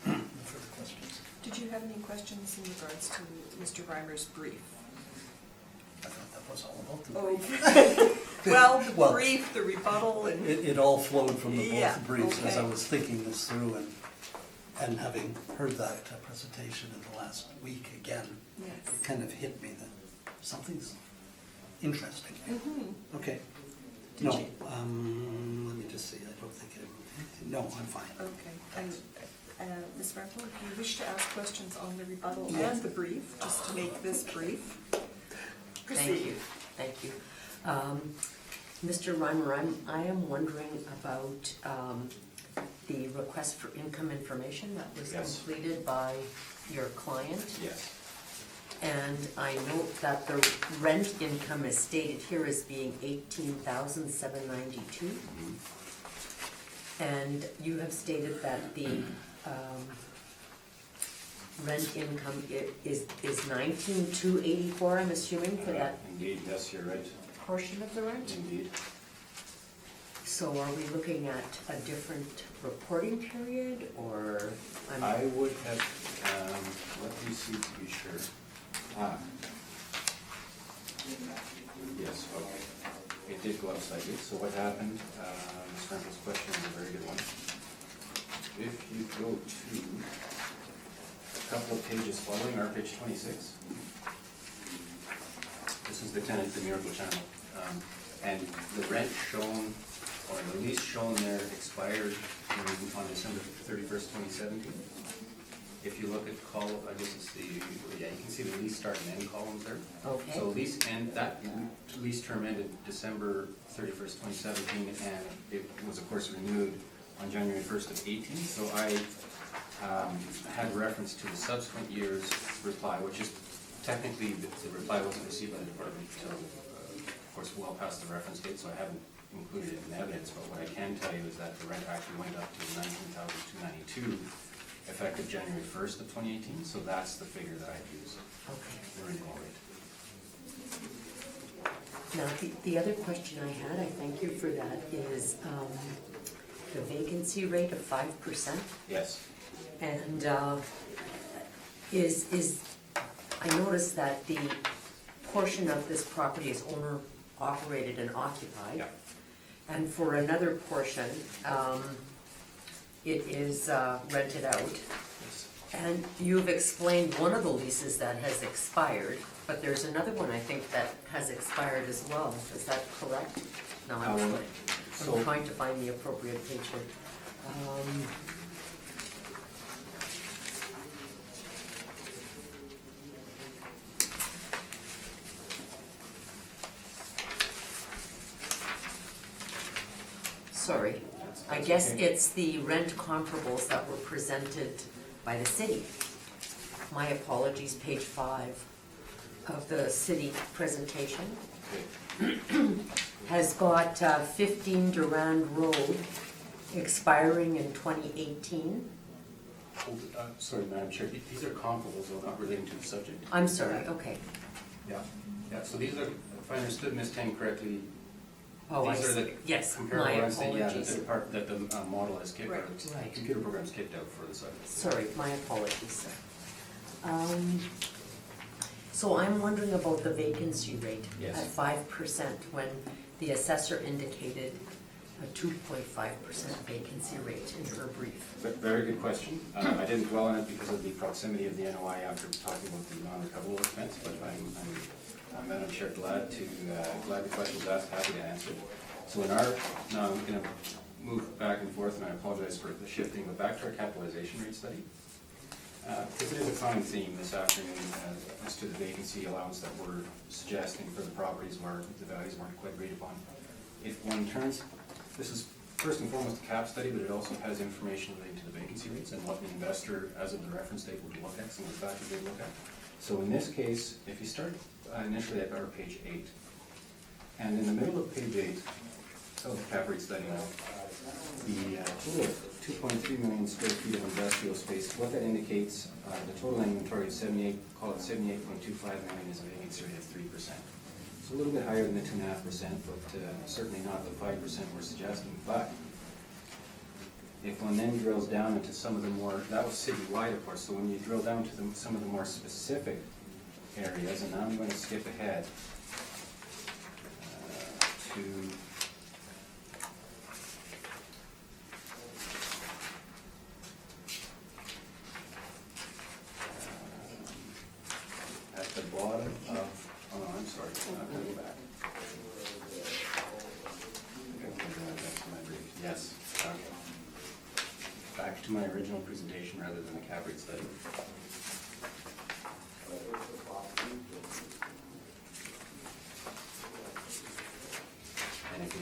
No further questions. Did you have any questions in regards to Mr. Reimer's brief? I thought that was all about the Oh, brief. well, the Well, brief, the rebuttal, and It all flowed from the Yeah, both briefs as I okay. was thinking this through and having heard that presentation in the last week again, yes. it kind of hit me that something's interesting. Mhm. Okay. Did No, you- let me just see, I don't think no, I'm fine. Okay, and Ms. Frankel, if you wish to ask questions on the rebuttal Yeah. and the brief, just to make this brief. Proceed. Thank you. Mr. Reimer, I am wondering about the request for income information that was Yes. completed by your client. Yes. And I note that the rent income is stated here as being $18,792. And you have stated that the rent income is $19,284, I'm assuming, for that Indeed, yes, you're right. portion of the rent? Indeed. So are we looking at a different reporting period, or? I would have, let me see to be sure. Yes, okay. It did go up slightly, so what happened, Ms. Frankel's question is a very good one. If you go to a couple of pages following our page 26, this is the tenant, the Miracle Channel, and the rent shown, or the lease shown there expired on December 31st, 2017. If you look at column, I guess it's the, yeah, you can see the lease start and end columns there. Okay. So lease, and that lease term ended December 31st, 2017, and it was of course renewed on January 1st of 18. So I had reference to the subsequent year's reply, which is technically, the reply wasn't received by the department until, of course, well past the reference date, so I haven't included it in evidence, but what I can tell you is that the rent actually went up to $19,292 effective January 1st of 2018, so that's the figure that I'd use, Okay. the renewal rate. Now, the other question I had, I thank you for that, is the vacancy rate of 5%. Yes, And I noticed that the portion of this property is owner operated and occupied. yeah, And for another portion, it is rented out. yes. And you've explained one of the leases that has expired, but there's another one, I think, that has expired as well. Is that correct? No, I'm so- trying to find the appropriate page here. Sorry, I That's guess okay. it's the rent comparables that were presented by the city. My apologies, page 5 of the city presentation Okay. has got 15 Durand Road expiring in 2018. Sorry, Madam Chair, these are comparables, though not relating to the subject. I'm sorry, okay. Yeah, yeah, so these are, if I understood Ms. Tang correctly, Oh, I these are see. the Yes, comparable my ones that, yeah, apologies. that the model has kicked out, Right. computer program's kicked out for the subject. Sorry, my apologies, sir. So I'm wondering about the vacancy rate Yes. at 5% when the assessor indicated a 2.5% vacancy rate in her brief. Very good question. I didn't dwell on it because of the proximity of the NOI after talking about the non-recoverable expense, but I'm Madam Chair, glad the question was asked, happy to answer it. So in our, now I'm going to move back and forth, and I apologize for the shifting, but back to our capitalization rate study. Because it is a common theme this afternoon as to the vacancy allowance that we're suggesting for the properties where the values weren't quite agreed upon. If one turns, this is first and foremost a cap study, but it also has information relating to the vacancy rates and what the investor, as of the reference date, would look at, some of the factors they'd look at. So in this case, if you start initially at our page 8, and in the middle of page 8, of the cap rate study now, the total of 2.3 million square feet of industrial space, what that indicates, the total inventory of 78, call it 78.25 million, is a vacancy rate of 3%. It's a little bit higher than the 2.5%, but certainly not the 5% we're suggesting. But if one then drills down into some of the more, that was citywide, of course, so when you drill down to some of the more specific areas, and now I'm going to skip ahead to at the bottom of, oh no, I'm sorry, I'm going to go back. Back to my brief. Yes, okay. Back to my original presentation rather than the cap rate study.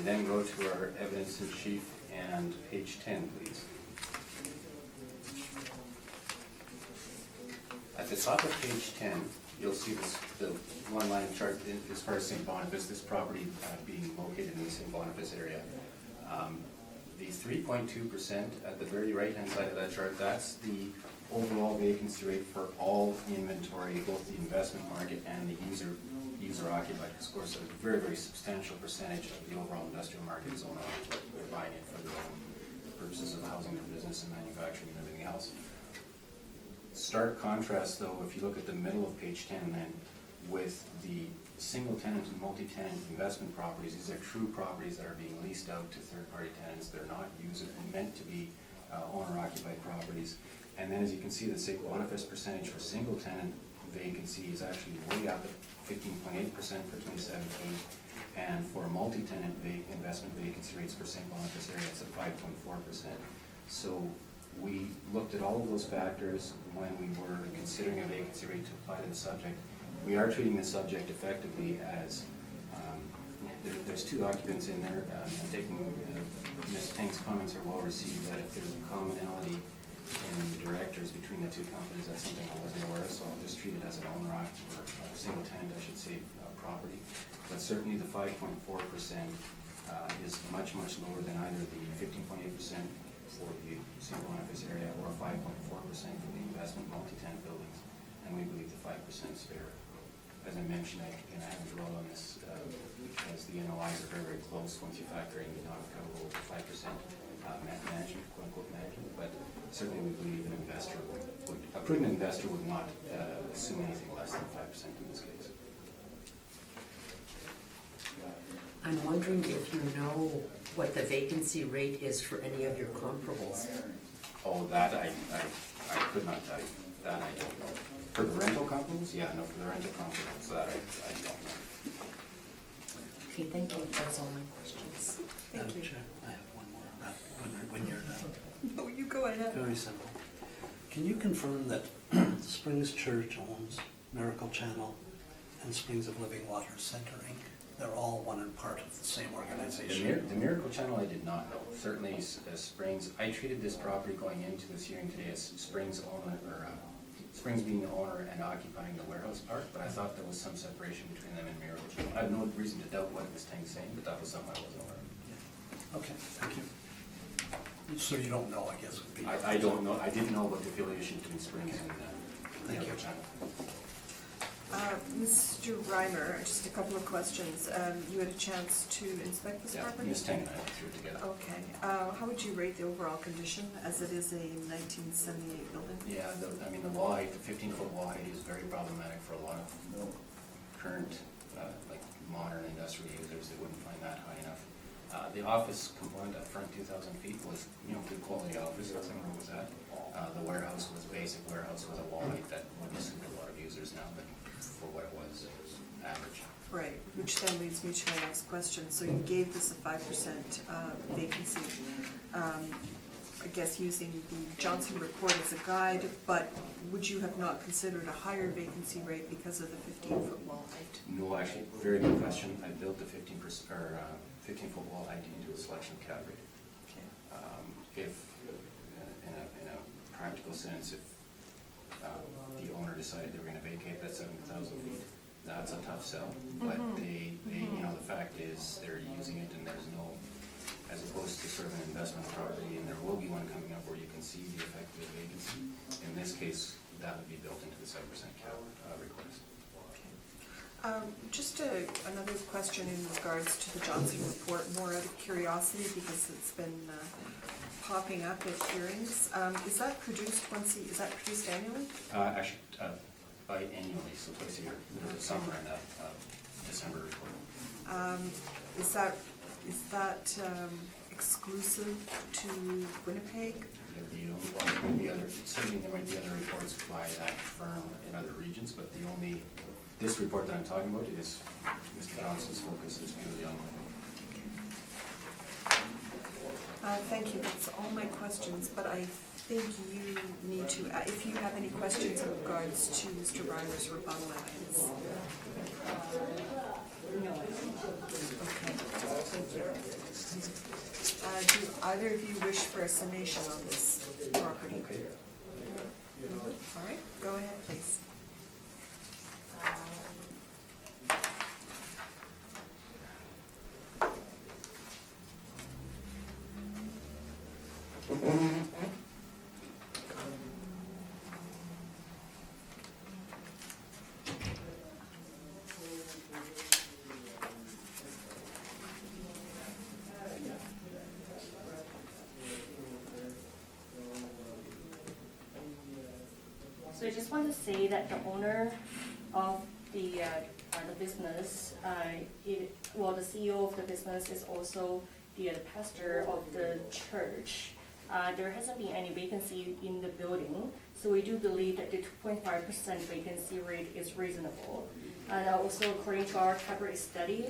We then go to our evidence in chief and page 10, please. At the top of page 10, you'll see the one-line chart as far as St. Boniface, this property being located in the St. Boniface area. The 3.2% at the very right-hand side of that chart, that's the overall vacancy rate for all inventory, both the investment market and the user occupied. Of course, a very, very substantial percentage of the overall industrial market is owner occupied. They're buying it for their own purposes of housing their business and manufacturing and everything else. Stark contrast, though, if you look at the middle of page 10 then, with the single-tenant and multi-tenant investment properties. These are true properties that are being leased out to third-party tenants. They're not meant to be owner-occupied properties. And then, as you can see, the St. Boniface percentage for single-tenant vacancy is actually way up at 15.8% for 2017, and for multi-tenant investment vacancy rates for St. Boniface area, it's at 5.4%. So we looked at all of those factors when we were considering a vacancy rate to apply to the subject. We are treating the subject effectively as, there's two occupants in there. I'm taking Ms. Tang's comments are well received, that if there's a commonality in the directors between the two companies, that's something I wasn't aware of, so I'll just treat it as an owner or a single tenant, I should say, property. But certainly the 5.4% is much, much lower than either the 15.8% for the St. Boniface area or 5.4% for the investment multi-tenant buildings. And we believe the 5% is fair. As I mentioned, I haven't dwelled on this because the NOIs are very, very close once you factor in the non-recoverable 5% management, quote-unquote management. But certainly we believe a prudent investor would not assume anything less than 5% in this case. I'm wondering if you know what the vacancy rate is for any of your comparables. Oh, that I could not tell you. That I don't know. For the rental companies? Yeah, no, for the rental companies, that I don't know. Okay, thank you. That's all my questions. Thank Madam you. Chair, I have one more, when you're done. Oh, you go ahead. Very simple. Can you confirm that Springs Church owns Miracle Channel and Springs of Living Water Center, Inc.? They're all one and part of the same organization. The Miracle Channel I did not know. Certainly Springs, I treated this property going into this hearing today as Springs owner, or Springs being the owner and occupying the warehouse part, but I thought there was some separation between them and Miracle Channel. I have no reason to doubt what Ms. Tang's saying, but that was something I wasn't aware of. Okay, thank you. So you don't know, I guess, would be. I don't know, I didn't know about the affiliation between Springs and Thank you. Miracle Channel. Mr. Reimer, just a couple of questions. You had a chance to inspect this Yeah, property? Ms. Tang and I went through it together. Okay. How would you rate the overall condition, as it is a 1978 building? Yeah, the wall height, the 15-foot wall height is very problematic for a lot of current, like modern industrial users. They wouldn't find that high enough. The office component up front, 2,000 feet, was, good quality office, nothing wrong with that. The warehouse was basic warehouse with a wall height that wouldn't suit a lot of users now, but for what it was average. Right, which then leads me to my next question. So you gave this a 5% vacancy, I guess using the Johnson report as a guide, but would you have not considered a higher vacancy rate because of the 15-foot wall height? No, actually, very good question. I built the 15-foot wall height into a selection cap rate. Okay. If, in a practical sense, if the owner decided they were going to vacate that 7,000 feet, that's a tough sell. But they, the fact is they're using it, and there's no, as opposed to sort of an investment property, and there will be one coming up where you can see the effect of the vacancy. In this case, that would be built into the 7% cap request. Just another question in regards to the Johnson report, more out of curiosity, because it's been popping up at hearings. Is that produced annually? Actually, biannually, so twice a year. There's a summer and a December report. Is that exclusive to Winnipeg? Certainly there might be other reports by that firm in other regions, but this report that I'm talking about is Mr. Johnson's focus is purely on Winnipeg. Thank you, that's all my questions, but I think you need to, if you have any questions in regards to Mr. Reimer's rebuttal evidence. No. Okay, thank you. Do either of you wish for a summation on this property? Okay. All right, go ahead, please. So I just want to say that the owner of the business, the CEO of the business is also the pastor of the church. There hasn't been any vacancy in the building, so we do believe that the 2.5% vacancy rate is reasonable. And also according to our cap rate study,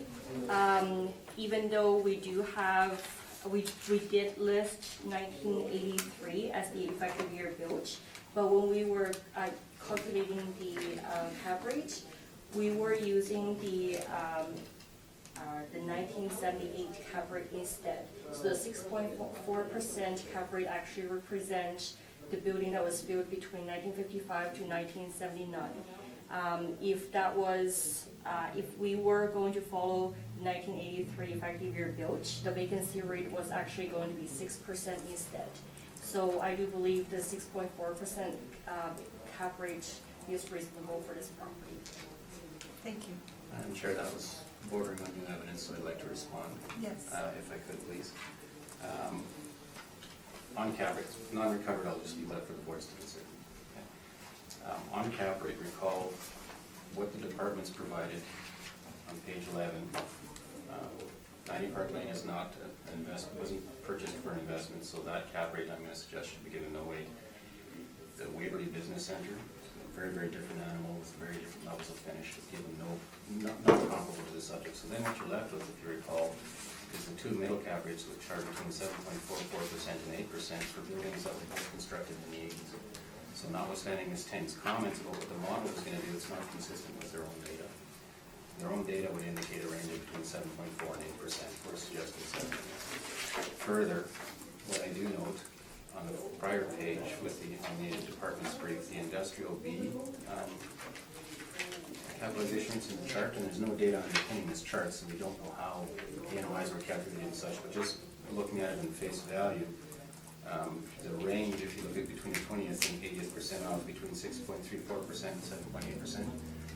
even though we do have, we did list 1983 as the effective year built, but when we were calculating the cap rate, we were using the 1978 cap rate instead. So the 6.4% cap rate actually represents the building that was built between 1955 to 1979. If we were going to follow 1983 effective year built, the vacancy rate was actually going to be 6% instead. So I do believe the 6.4% cap rate is reasonable for this property. Thank you. I'm sure that was bordering on new evidence, so I'd like to respond. Yes. If I could, please. On cap rates, non-recovered, I'll just leave that for the boards to consider. Okay. On cap rate, recall what the departments provided on page 11. 90 Park Lane is not an investment, wasn't purchased for an investment, so that cap rate I'm going to suggest should be given no weight. The Waverly Business Center, very, very different animal with very different levels of finish, was given not comparable to the subject. So then what you're left with, if you recall, is the two middle cap rates, which are between 7.44% and 8% for buildings that were constructed in the 80s. So notwithstanding Ms. Tang's comments about what the model was going to do, it's not consistent with their own data. Their own data would indicate a range of between 7.4 and 8%. We're suggesting 7%. Further, what I do note on the prior page with on the department's brief, the industrial B capitalization is in the chart, and there's no data underpinning this chart, so we don't know how the NOIs were calculated and such, but just looking at it in face value, the range, if you look at between the 20th and 80th percentile, between 6.34% and 7.8%.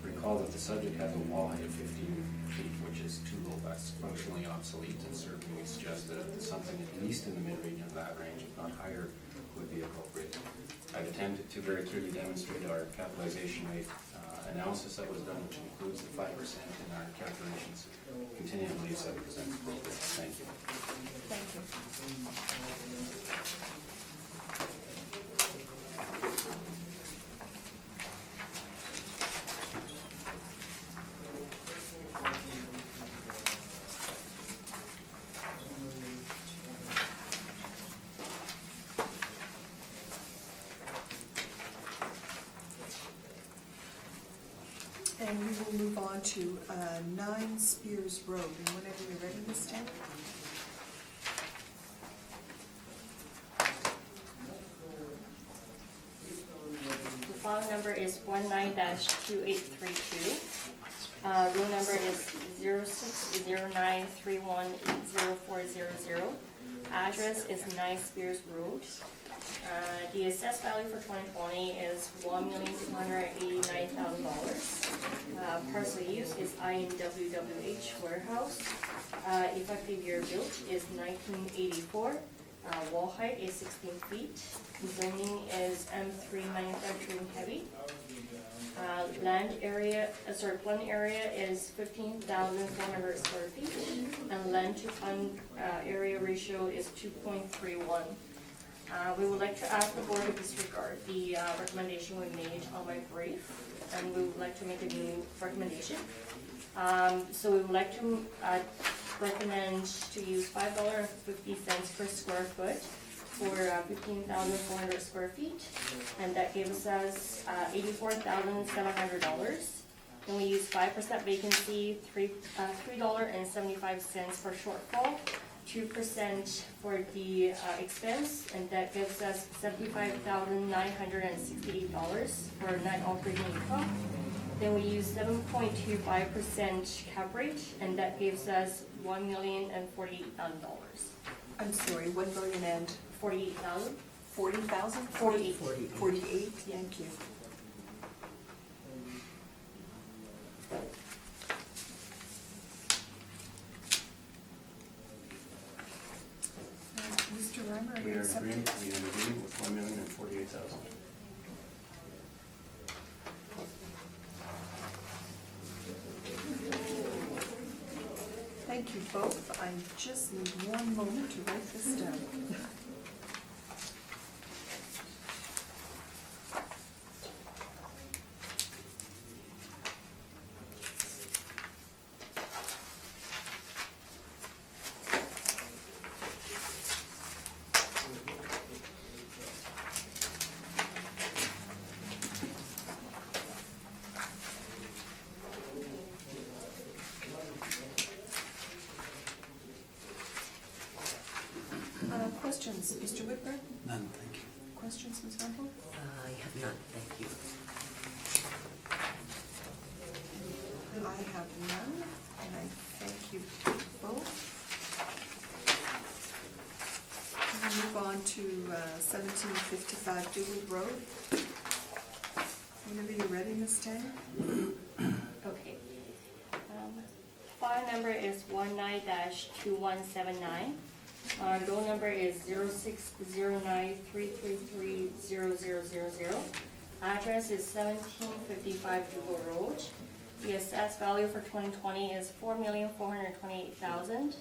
Recall that the subject has a wall height of 15 feet, which is too low. That's functionally obsolete, and certainly we suggest that something at least in the mid-range of that range, if not higher, would be appropriate. I've attempted to very clearly demonstrate our capitalization rate analysis that was done, which includes the 5% in our calculations. Continue to believe 7% is appropriate. Thank you. Thank you. And we will move on to 9 Spears Road. And whenever you're ready, Ms. Tang. The file number is 19-2832. Room number is 0609318040. Address is 9 Spears Road. The assessed value for 2020 is $1,289,000. Parcel use is INWWH warehouse. Effective year built is 1984. Wall height is 16 feet. Zoning is M3 manufacturing heavy. Plan area is 15,400 square feet, and land to fund area ratio is 2.31. We would like to ask the board to disregard the recommendation we made on my brief, and we would like to make a new recommendation. So we would like to recommend to use $5.50 per square foot for 15,400 square feet, and that gives us $84,700. Then we use 5% vacancy, $3.75 for shortfall, 2% for the expense, and that gives us $75,968 for net operating income. Then we use 7.25% cap rate, and that gives us $1,048,000. I'm sorry, 1,000,000 and 48,000. 40,000? 48. 48, thank you. Mr. Reimer, are We you are accepting? agreeing with $1,048,000. Thank you both. I just need one moment to write this down. Questions, Mr. Whitburn? None, thank you. Questions, Ms. Rundle? I have none, thank you. I have none, and I thank you both. We'll move on to 1755 Dewey Road. Whenever you're ready, Ms. Tang. Okay. File number is 19-2179. Roll number is 0609333000. Address is 1755 Dugal Road. The assessed value for 2020 is $4,428,000.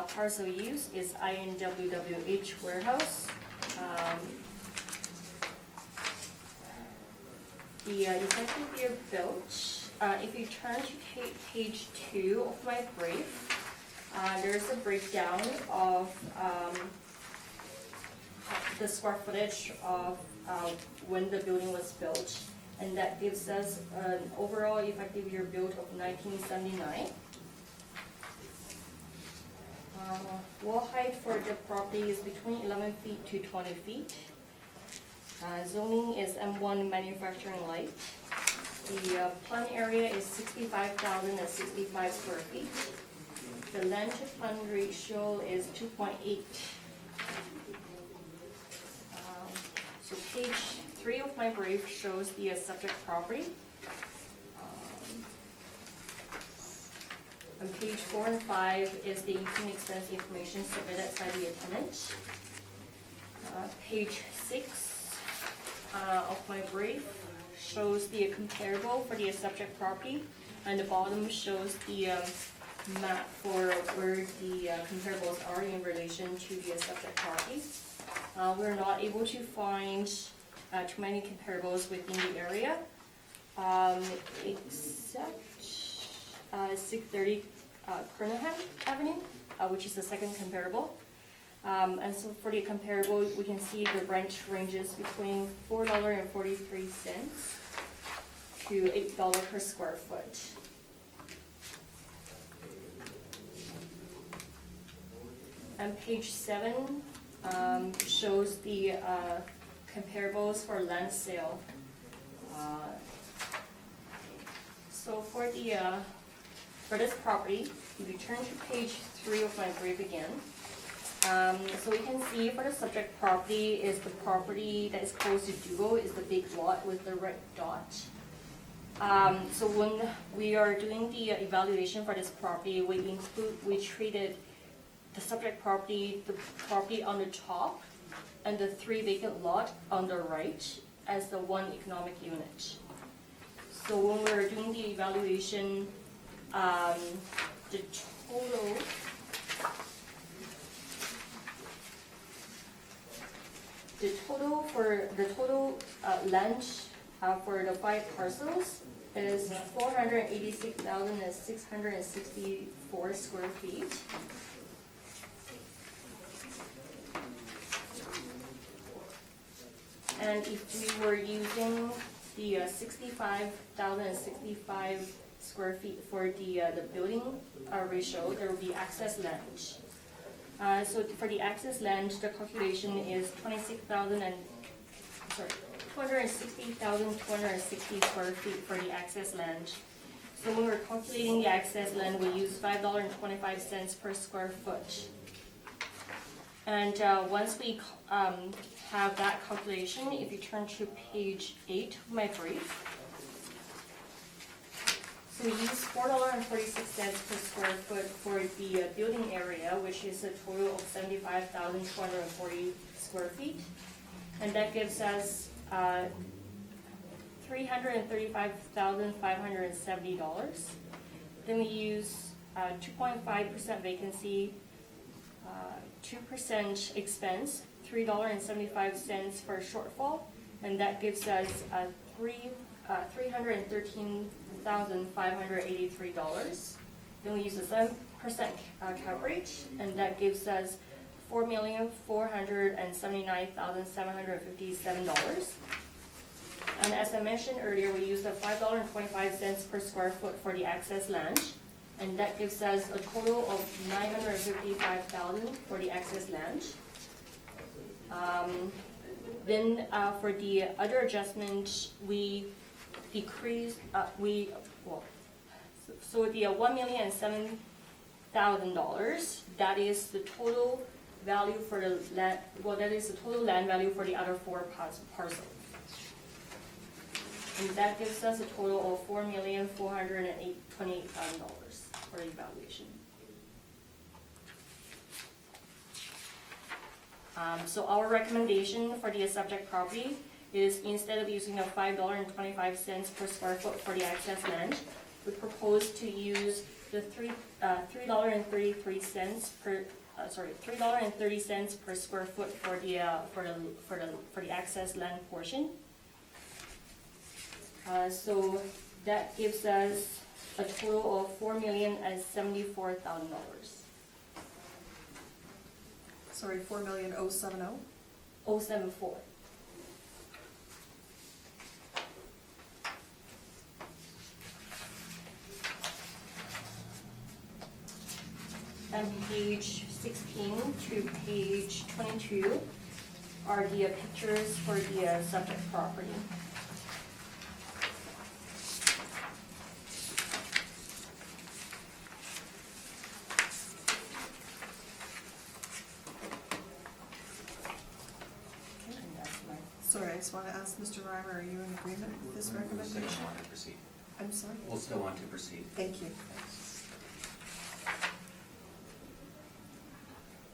Parcel use is INWWH warehouse. The effective year built, if you turn to page 2 of my brief, there's a breakdown of the square footage of when the building was built, and that gives us an overall effective year built of 1979. Wall height for the property is between 11 feet to 20 feet. Zoning is M1 manufacturing light. The plan area is 65,065 square feet. The land to fund ratio is 2.8. So page 3 of my brief shows the subject property. On page 4 and 5 is the income expense information submitted by the tenant. Page 6 of my brief shows the comparable for the subject property, and the bottom shows the map for where the comparables are in relation to the subject property. We're not able to find too many comparables within the area, except 630 Kernahan Avenue, which is the second comparable. And so for the comparable, we can see the rent ranges between $4.43 to $8 per square foot. And page 7 shows the comparables for land sale. So for this property, if you turn to page 3 of my brief again, so we can see for the subject property is the property that is close to Dugo, is the big lot with the red dot. So when we are doing the evaluation for this property, we treated the subject property, the property on the top, and the 3 vacant lot on the right as the one economic unit. So when we're doing the evaluation, the total land for the 5 parcels is 486,664 square feet. And if we were using the 65,065 square feet for the building ratio, there will be access land. So for the access land, the calculation is 260,260 square feet for the access land. So when we're calculating the access land, we use $5.25 per square foot. And once we have that calculation, if you turn to page 8 of my brief, so we use $4.46 per square foot for the building area, which is a total of 75,240 square feet. And that gives us $335,570. Then we use 2.5% vacancy, 2% expense, $3.75 for shortfall, and that gives us $313,583. Then we use a 7% coverage, and that gives us $4,479,757. And as I mentioned earlier, we used the $5.25 per square foot for the access land, and that gives us a total of $955,000 for the access land. Then for the other adjustment, we decreased, so the $1,007,000, that is the total value for the land, that is the total land value for the other 4 parcels. And that gives us a total of $4,428,000 for the evaluation. So our recommendation for the subject property is, instead of using a $5.25 per square foot for the access land, we propose to use the $3.30 per square foot for the access land portion. So that gives us a total of $4,074,000. Sorry, 4,070,000? 074. And page 16 to page 22 are the pictures for the subject property. And that's my, Sorry, I just want to ask Mr. Reimer, are you in agreement with this We'll recommendation? still want to proceed. I'm sorry? We'll still want to proceed. Thank you.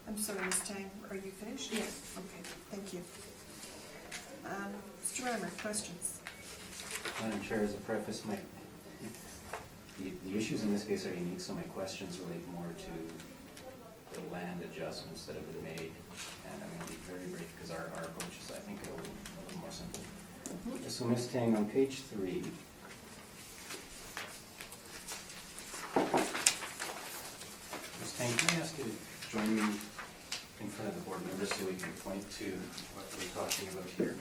I'm sorry, Ms. Tang, are you finished? Yes. Okay, thank you. Mr. Reimer, questions? Madam Chair, as a preface, the issues in this case are unique, so my questions relate more to the land adjustments that have been made. And I'm going to be very brief because our approach is, I think, a little more simple. So Ms. Tang, on page 3, Ms. Tang, can I ask you to join me in front of the board members so we can point to what we're talking about here?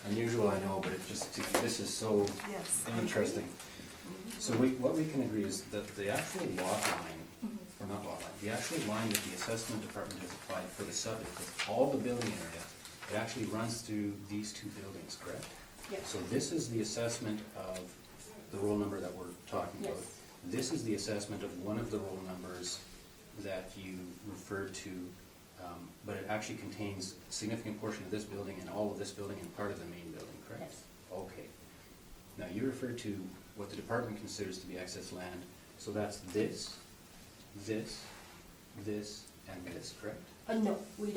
Unusual, I know, but this is so Yes. interesting. So what we can agree is that the actual lot line, or not lot line, the actual line that the assessment department has applied for the subject of all the building area, it actually runs through these 2 buildings, correct? yes. So this is the assessment of the roll number that we're talking about. Yes. This is the assessment of one of the roll numbers that you referred to, but it actually contains a significant portion of this building and all of this building and part of the main building, correct? Yes. Okay. Now, you referred to what the department considers to be excess land, so that's this, this, this, and this, correct? No, we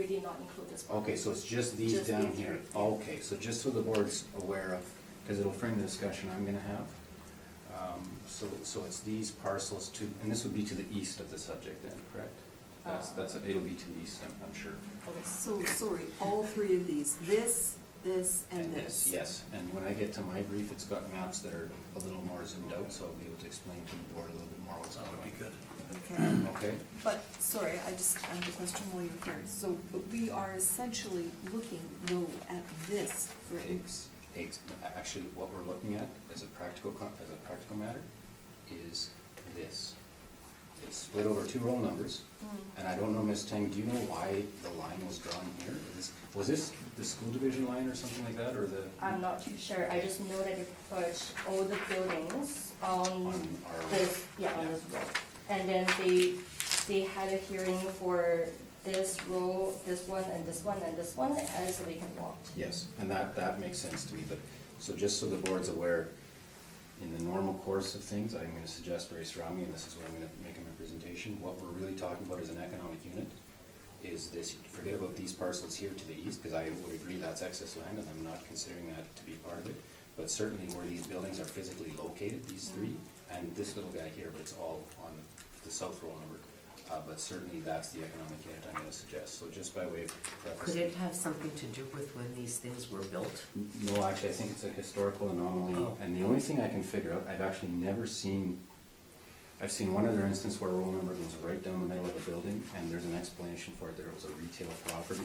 did not include this one. Okay, so it's just these Just down these here. three. Okay, so just so the board's aware of, because it'll frame the discussion I'm gonna have. So it's these parcels to, and this would be to the east of the subject then, correct? It'll be to the east, I'm sure. So, sorry, all 3 of these, this, and this? Yes, and when I get to my brief, it's got maps that are a little more zoomed out, so I'll be able to explain to the board a little bit more what's That going would be on. good. Okay, Okay? but, sorry, I have a question while you're here. So, but we are essentially looking, though, at this for Actually, what we're looking at as a practical matter is this. It's split over two roll numbers, and I don't know, Ms. Tang, do you know why the line was drawn here? Was this the school division line or something like that, or the? I'm not too sure, I just know that they put all the buildings on On our this, on this row. And then they had a hearing for this row, this one, and this one, and this one, and so they can walk. Yes, and that makes sense to me, but, so just so the board's aware, in the normal course of things, I'm gonna suggest very strongly, and this is what I'm gonna make in my presentation, what we're really talking about as an economic unit is this, forget about these parcels here to the east, because I would agree that's excess land, and I'm not considering that to be part of it, but certainly where these buildings are physically located, these three, and this little guy here, but it's all on the south roll number. But certainly that's the economic unit I'm gonna suggest, so just by way of preface. Could it have something to do with when these things were built? No, actually, I think it's a historical anomaly, Oh. and the only thing I can figure out, I've actually never seen, I've seen one other instance where a roll number goes right down the middle of a building, and there's an explanation for it, there was a retail property,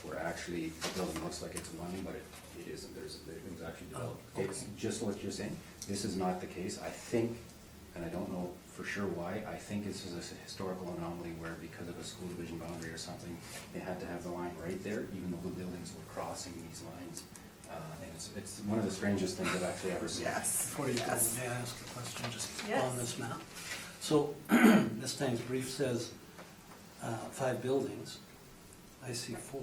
where actually the building looks like it's one, but it isn't, it was actually developed. Oh, okay. It's just what you're saying, this is not the case, I think, and I don't know for sure why, I think this is a historical anomaly where because of a school division boundary or something, they had to have the line right there, even though the buildings were crossing these lines. And it's one of the strangest things I've actually ever seen. Yes. Before you go, Yes. may I ask a question just Yes. on this map? So, Ms. Tang's brief says 5 buildings. I see 4.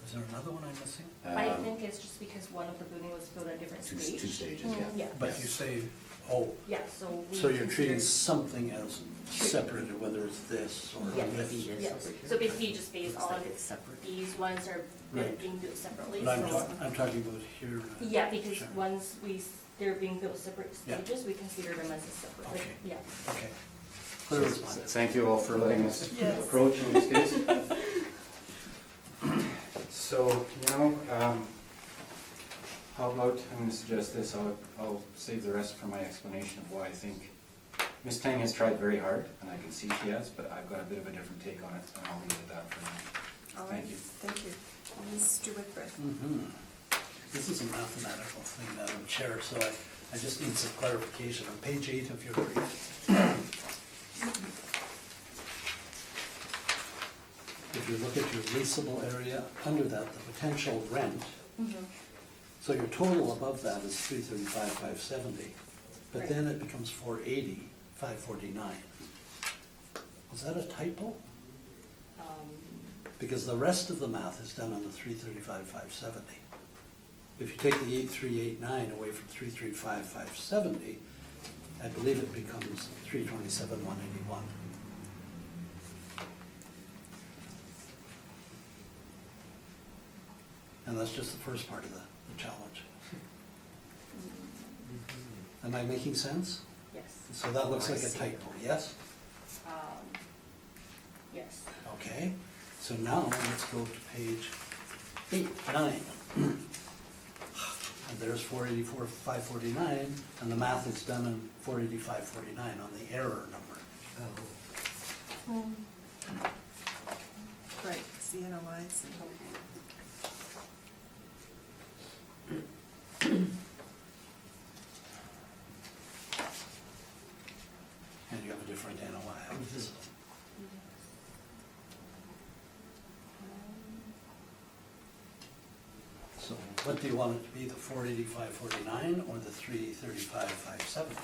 Is there another one I'm missing? I think it's just because one of the building was built at a different Two stage. stages, yeah. Yeah, But you say, oh, yeah, so we. so you're treating consider- something as separated, whether it's this or Yes. this. Maybe it is Yes, over here. so basically just based Looks on like it's separate. these ones are Right. being built separately, But I'm so. I'm talking about here. Yeah, because Sure. once they're being built separate Yeah. stages, we consider them as a separate, like, Okay. yeah. Okay. Clear as mud. Thank you all for letting us Yes. approach in this case. So, how about, I'm gonna suggest this, I'll save the rest for my explanation of why I think Ms. Tang has tried very hard, and I can see she has, but I've got a bit of a different take on it, and I'll leave it at that for now. All right, Thank you. thank you. Ms. Stewart-Brett. Mhm. This is a mathematical thing, Madam Chair, so I just need some clarification. On page 8 of your brief, if you look at your leasable area, under that, the potential rent, so your total above that is 335,570, but Right. then it becomes 480,549. Was that a typo? Because the rest of the math is done on the 335,570. If you take the 8389 away from 335,570, I believe it becomes 327,181. And that's just the first part of the challenge. Am I making sense? Yes. So that looks I like a see. typo, yes? Yes. Okay, so now let's go to page 9. And there's 484,549, and the math is done in 485,49 on the error number. Oh. Right, see NOIs. And you have a different NOI, how visible. So what do you want it to be, the 485,49 or the 335,570?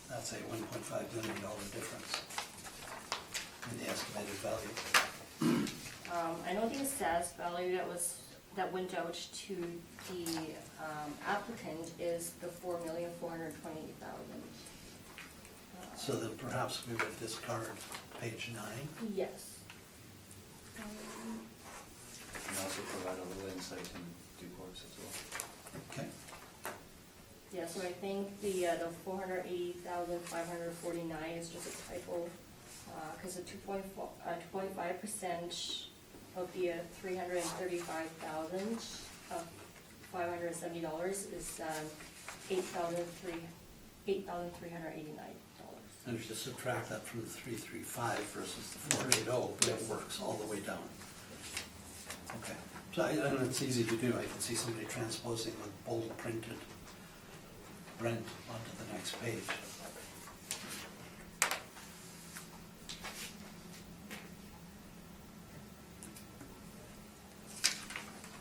That's a $1.5 million difference in the estimated value. I know the assessed value that went out to the applicant is the 4,428,000. So then perhaps we would discard page 9. Yes. And also provide a little insight in due course as well. Okay. Yeah, so I think the 480,549 is just a typo, because the 2.5% of the $335,570 is $8,389. And if you subtract that from the 335 versus the 480, it works all the way down. Okay, so, and it's easy to do, I can see somebody transposing with bold printed Brent onto the next page.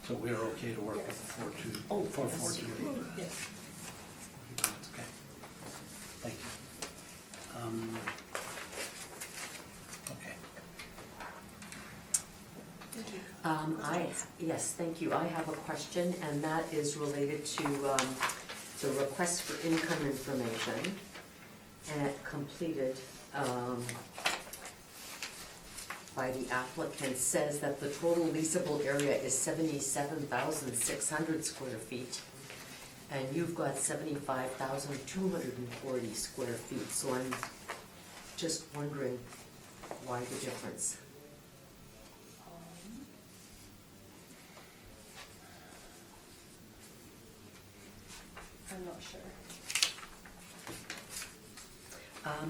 So we're okay to work with the 4-2, Oh, 4-4-2-8? Yes. Okay, thank you. Okay. Thank you. Yes, thank you. I have a question, and that is related to the request for income information, and it completed by the applicant says that the total leasable area is 77,600 square feet, and you've got 75,240 square feet, so I'm just wondering why the difference. I'm not sure.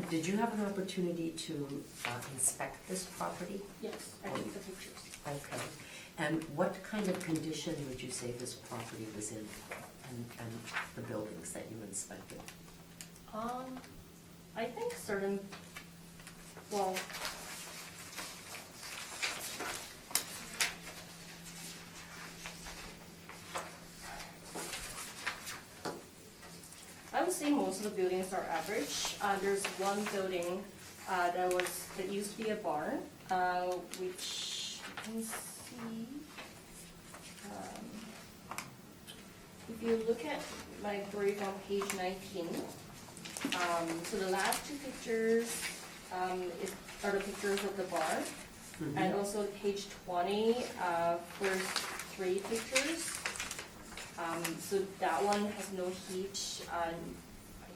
Did you have an opportunity to inspect this property? Yes, I took the pictures. Okay. And what kind of condition would you say this property was in, and the buildings that you inspected? I think certain, well, I would say most of the buildings are average. There's one building that used to be a barn, which you can see. If you look at my brief on page 19, so the last two pictures are the pictures of the barn, and also page 20, first three pictures. So that one has no heat, I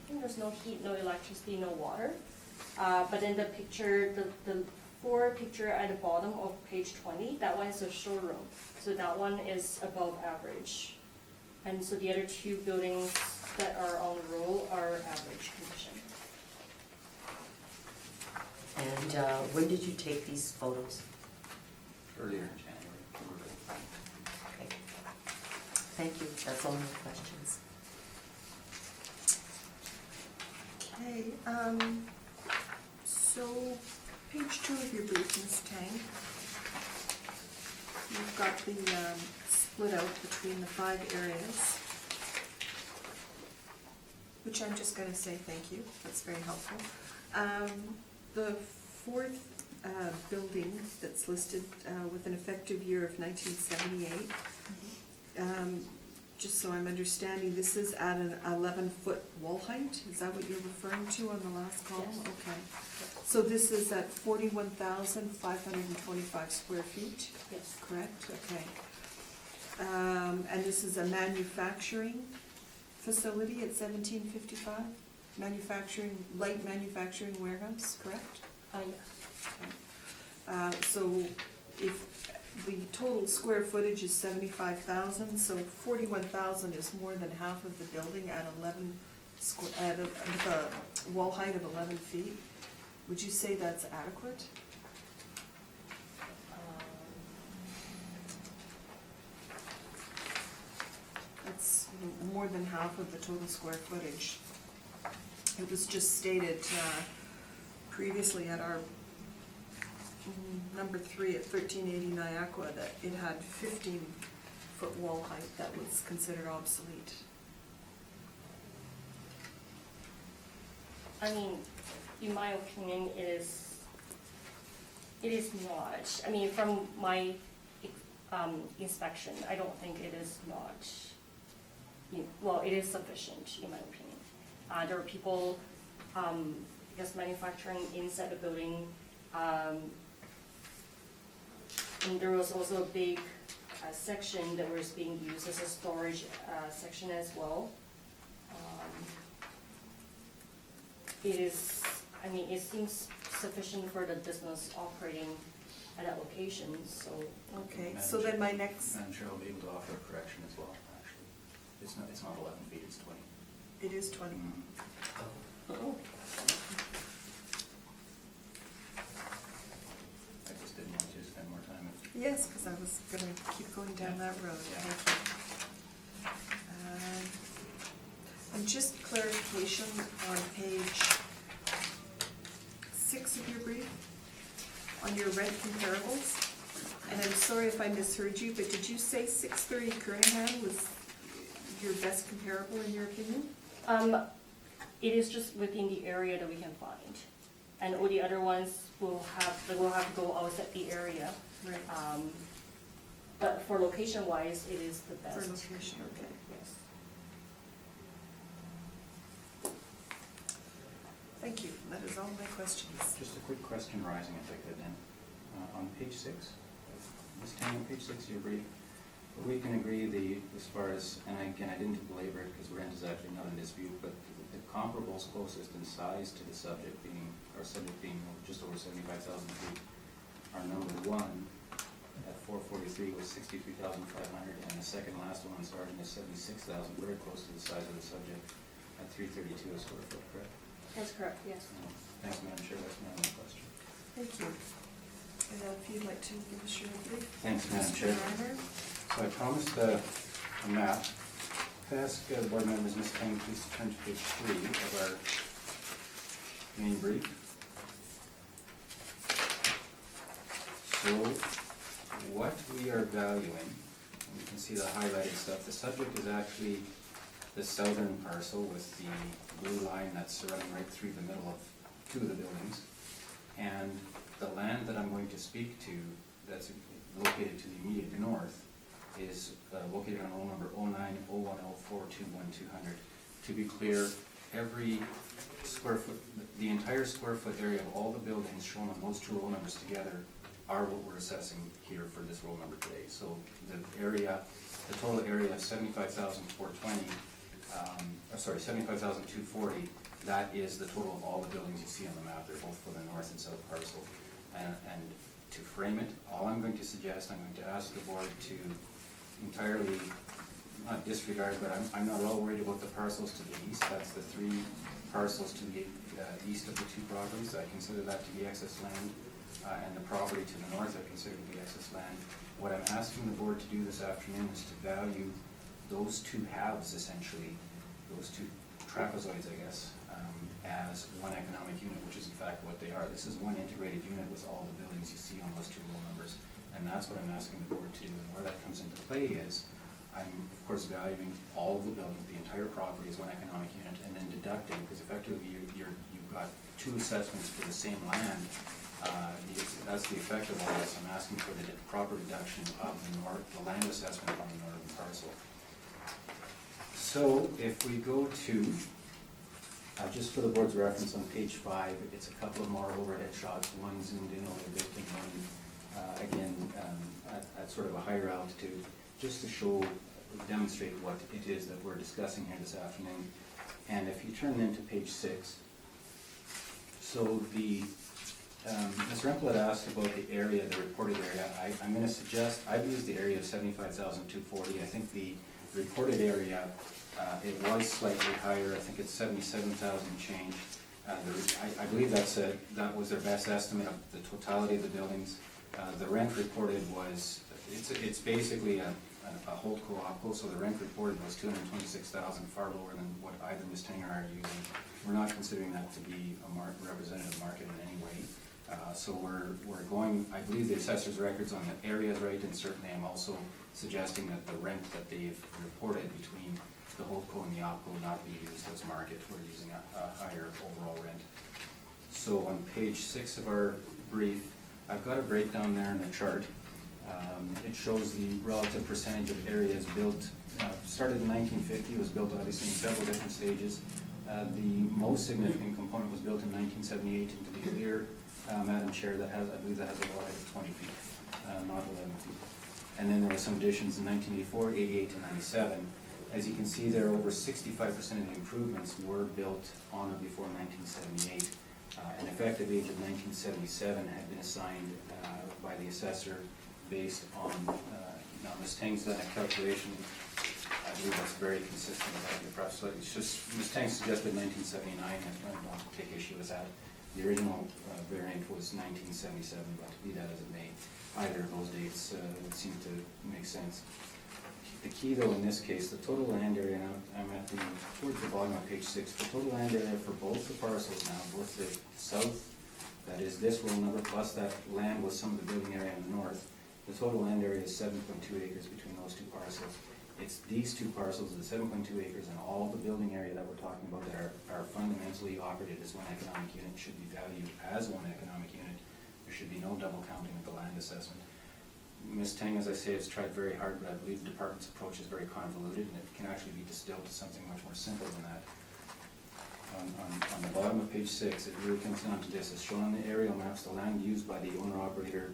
think there's no heat, no electricity, no water. But then the picture, the four picture at the bottom of page 20, that one is a showroom. So that one is above average. And so the other two buildings that are on the roll are average condition. And when did you take these photos? Earlier in January. Okay. Thank you, that's all my questions. Okay, so page 2 of your brief, Ms. Tang. You've got the split out between the 5 areas, which I'm just going to say thank you. That's very helpful. The 4th building that's listed with an effective year of 1978. Just so I'm understanding, this is at an 11-foot wall height? Is that what you're referring to on the last column? Yes. Okay. So this is at 41,525 square feet? Yes. Correct? Okay. And this is a manufacturing facility at 1755? Light manufacturing warehouse, correct? Yes. Okay. So if the total square footage is 75,000, so 41,000 is more than half of the building at 11 at a wall height of 11 feet. Would you say that's adequate? That's more than half of the total square footage. It was just stated previously at our number 3 at 1380 Niagara that it had 15-foot wall height that was considered obsolete. I mean, in my opinion, it is not. I mean, from my inspection, I don't think it is not. Well, it is sufficient, in my opinion. There are people, I guess, manufacturing inside the building. And there was also a big section that was being used as a storage section as well. It is, I mean, it seems sufficient for the business operating at that location, so. Okay, so then my next, Madam Chair, I'll be able to offer a correction as well, actually. It's not 11 feet, it's 20. it is 20. Oh. I just didn't want you to spend more time Yes, because I was gonna keep going down that road, thank you. And just clarification on page 6 of your brief, on your rent comparables. And I'm sorry if I misheard you, but did you say 630 Kerningham was your best comparable in your opinion? It is just within the area that we can find. And all the other ones will have to go outside the area. Right. But for location wise, it is the best. For location, okay. Yes. Thank you, that is all my questions. Just a quick question rising if I could then. On page 6, Ms. Tang, on page 6 of your brief, we can agree as far as, and again, I didn't belabor it because rent is actually not in dispute, but the comparables closest in size to the subject being just over 75,000 feet are number 1 at 443 was 63,500, and the second last one, Sergeant, is 76,000, very close to the size of the subject at 332 a square foot, correct? That's correct, yes. Thanks, Madam Chair, that's my only question. Thank you. And if you'd like to give us your brief. Thanks, Madam Mr. Chair. Reiner. So I promised a map. Could I ask the board members, Ms. Tang, please turn to page 3 of our main brief. So what we are valuing, and you can see the highlighted stuff, the subject is actually the southern parcel with the blue line that's running right through the middle of 2 of the buildings. And the land that I'm going to speak to that's located to the immediate north is located on roll number 09010421 To be clear, every square foot, the entire square foot area of all the buildings shown on those 2 roll numbers together are what we're assessing here for this roll number today. So the total area of 75,420, 75,240, that is the total of all the buildings you see on the map. They're both for the north and south parcel. And to frame it, all I'm going to suggest, I'm going to ask the board to entirely, not disregard, but I'm not at all worried about the parcels to the east. That's the 3 parcels to the east of the 2 properties. I consider that to be excess land. And the property to the north I consider to be excess land. What I'm asking the board to do this afternoon is to value those 2 halves, essentially, those 2 trapezoids, I guess, as one economic unit, which is in fact what they are. This is one integrated unit with all the buildings you see on those 2 roll numbers, and that's what I'm asking the board to do. And where that comes into play is, I'm of course valuing all of the buildings, the entire property as one economic unit, and then deducting, because effectively you've got 2 assessments for the same land. That's the effect of all this. I'm asking for the proper deduction of the land assessment on the northern parcel. So if we go to, just for the board's reference on page 5, it's a couple of more overhead shots, one zoomed in a little bit and one, again, at sort of a higher altitude, just to demonstrate what it is that we're discussing here this afternoon. And if you turn then to page 6, so Ms. Rempel had asked about the area, the reported area. I'm going to suggest, I've used the area of 75,240. I think the reported area, it was slightly higher. I think it's 77,000 change. I believe that was their best estimate of the totality of the buildings. The rent reported was, it's basically a holdco opco, so the rent reported was 226,000, far lower than what either Ms. Tanger are using. We're not considering that to be a representative market in any way. So we're going, I believe the assessor's records on the area is right, and certainly I'm also suggesting that the rent that they've reported between the holdco and the opco not be used as market. We're using a higher overall rent. So on page 6 of our brief, I've got a breakdown there in the chart. It shows the relative percentage of areas built, started in 1950, was built obviously in several different stages. The most significant component was built in 1978, and to be clear, Madam Chair, I believe that has a wide of 20 feet, not 11 feet. And then there were some additions in 1984, 88, and 97. As you can see there, over 65% of the improvements were built on or before 1978. An effective age of 1977 had been assigned by the assessor based on, now Ms. Tang's done a calculation, I believe that's very consistent with that. Perhaps it's just, Ms. Tang suggested 1979, and I don't take issue with that. The original variant was 1977, but be that as it may, either of those dates would seem to make sense. The key though in this case, the total land area, and I'm at towards the bottom of page 6, the total land area for both the parcels now, both the south, that is this roll number, plus that land with some of the building area in the north, the total land area is 7.2 acres between those two parcels. It's these two parcels, the 7.2 acres, and all the building area that we're talking about that are fundamentally operated as one economic unit should be valued as one economic unit. There should be no double counting of the land assessment. Ms. Tang, as I say, has tried very hard, but I believe the department's approach is very convoluted, and it can actually be distilled to something much more simple than that. On the bottom of page 6, it really comes down to this. As shown on the aerial maps, the land used by the owner-operator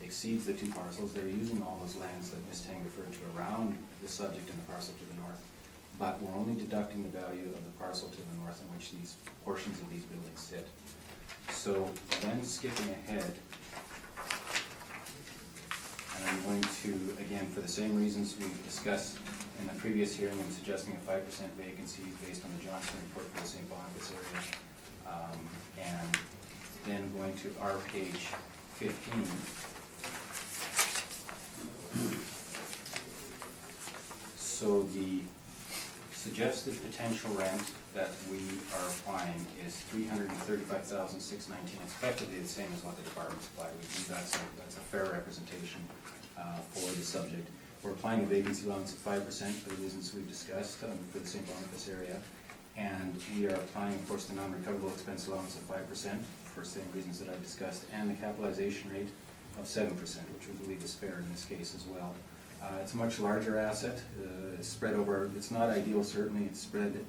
exceeds the two parcels. They're using all those lands that Ms. Tang referred to around the subject and the parcel to the north, but we're only deducting the value of the parcel to the north in which these portions of these buildings sit. So then skipping ahead, and I'm going to, again, for the same reasons we discussed in the previous hearing, I'm suggesting a 5% vacancy based on the Johnson report for the St. Boniface area. And then going to our page 15. So the suggested potential rent that we are applying is $335,619. It's effectively the same as what the department supplied. We believe that's a fair representation for the subject. We're applying a vacancy allowance of 5% for the reasons we've discussed for the St. Boniface area. And we are applying, of course, the non-recoverable expense allowance of 5% for the same reasons that I've discussed, and the capitalization rate of 7%, which we believe is fair in this case as well. It's a much larger asset. It's spread over, it's not ideal certainly, it's spread,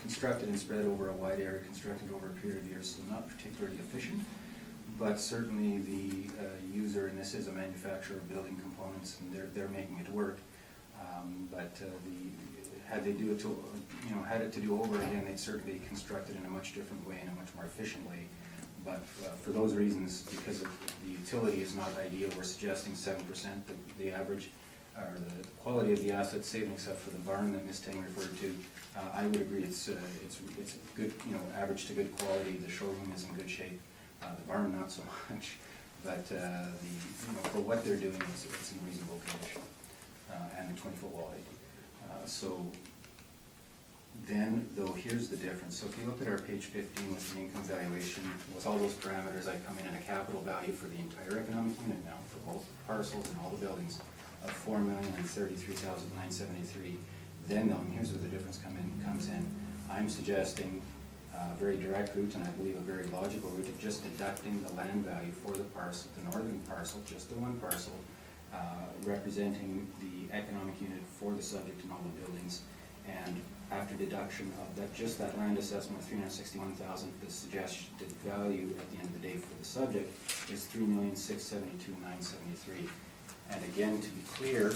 constructed and spread over a wide area, constructed over a period of years, so not particularly efficient. But certainly the user, and this is a manufacturer of building components, and they're making it work. Had they had it to do over again, they'd certainly construct it in a much different way, in a much more efficient way. But for those reasons, because of the utility is not ideal, we're suggesting 7%. The average, or the quality of the asset, saving except for the barn that Ms. Tang referred to, I would agree it's good, average to good quality. The showroom is in good shape. The barn not so much, but for what they're doing, it's in reasonable condition, and the 20-foot wall height. So then, though, here's the difference. So if you look at our page 15 with the income valuation, with all those parameters, I come in at a capital value for the entire economic unit now, for both parcels and all the buildings, of $4,033,973. Then, though, and here's where the difference comes in. I'm suggesting a very direct route, and I believe a very logical route, of just deducting the land value for the parcel, the northern parcel, just the one parcel, representing the economic unit for the subject and all the buildings. And after deduction of just that land assessment of $361,000, the suggested value at the end of the day for the subject is $3,672,973. And again, to be clear,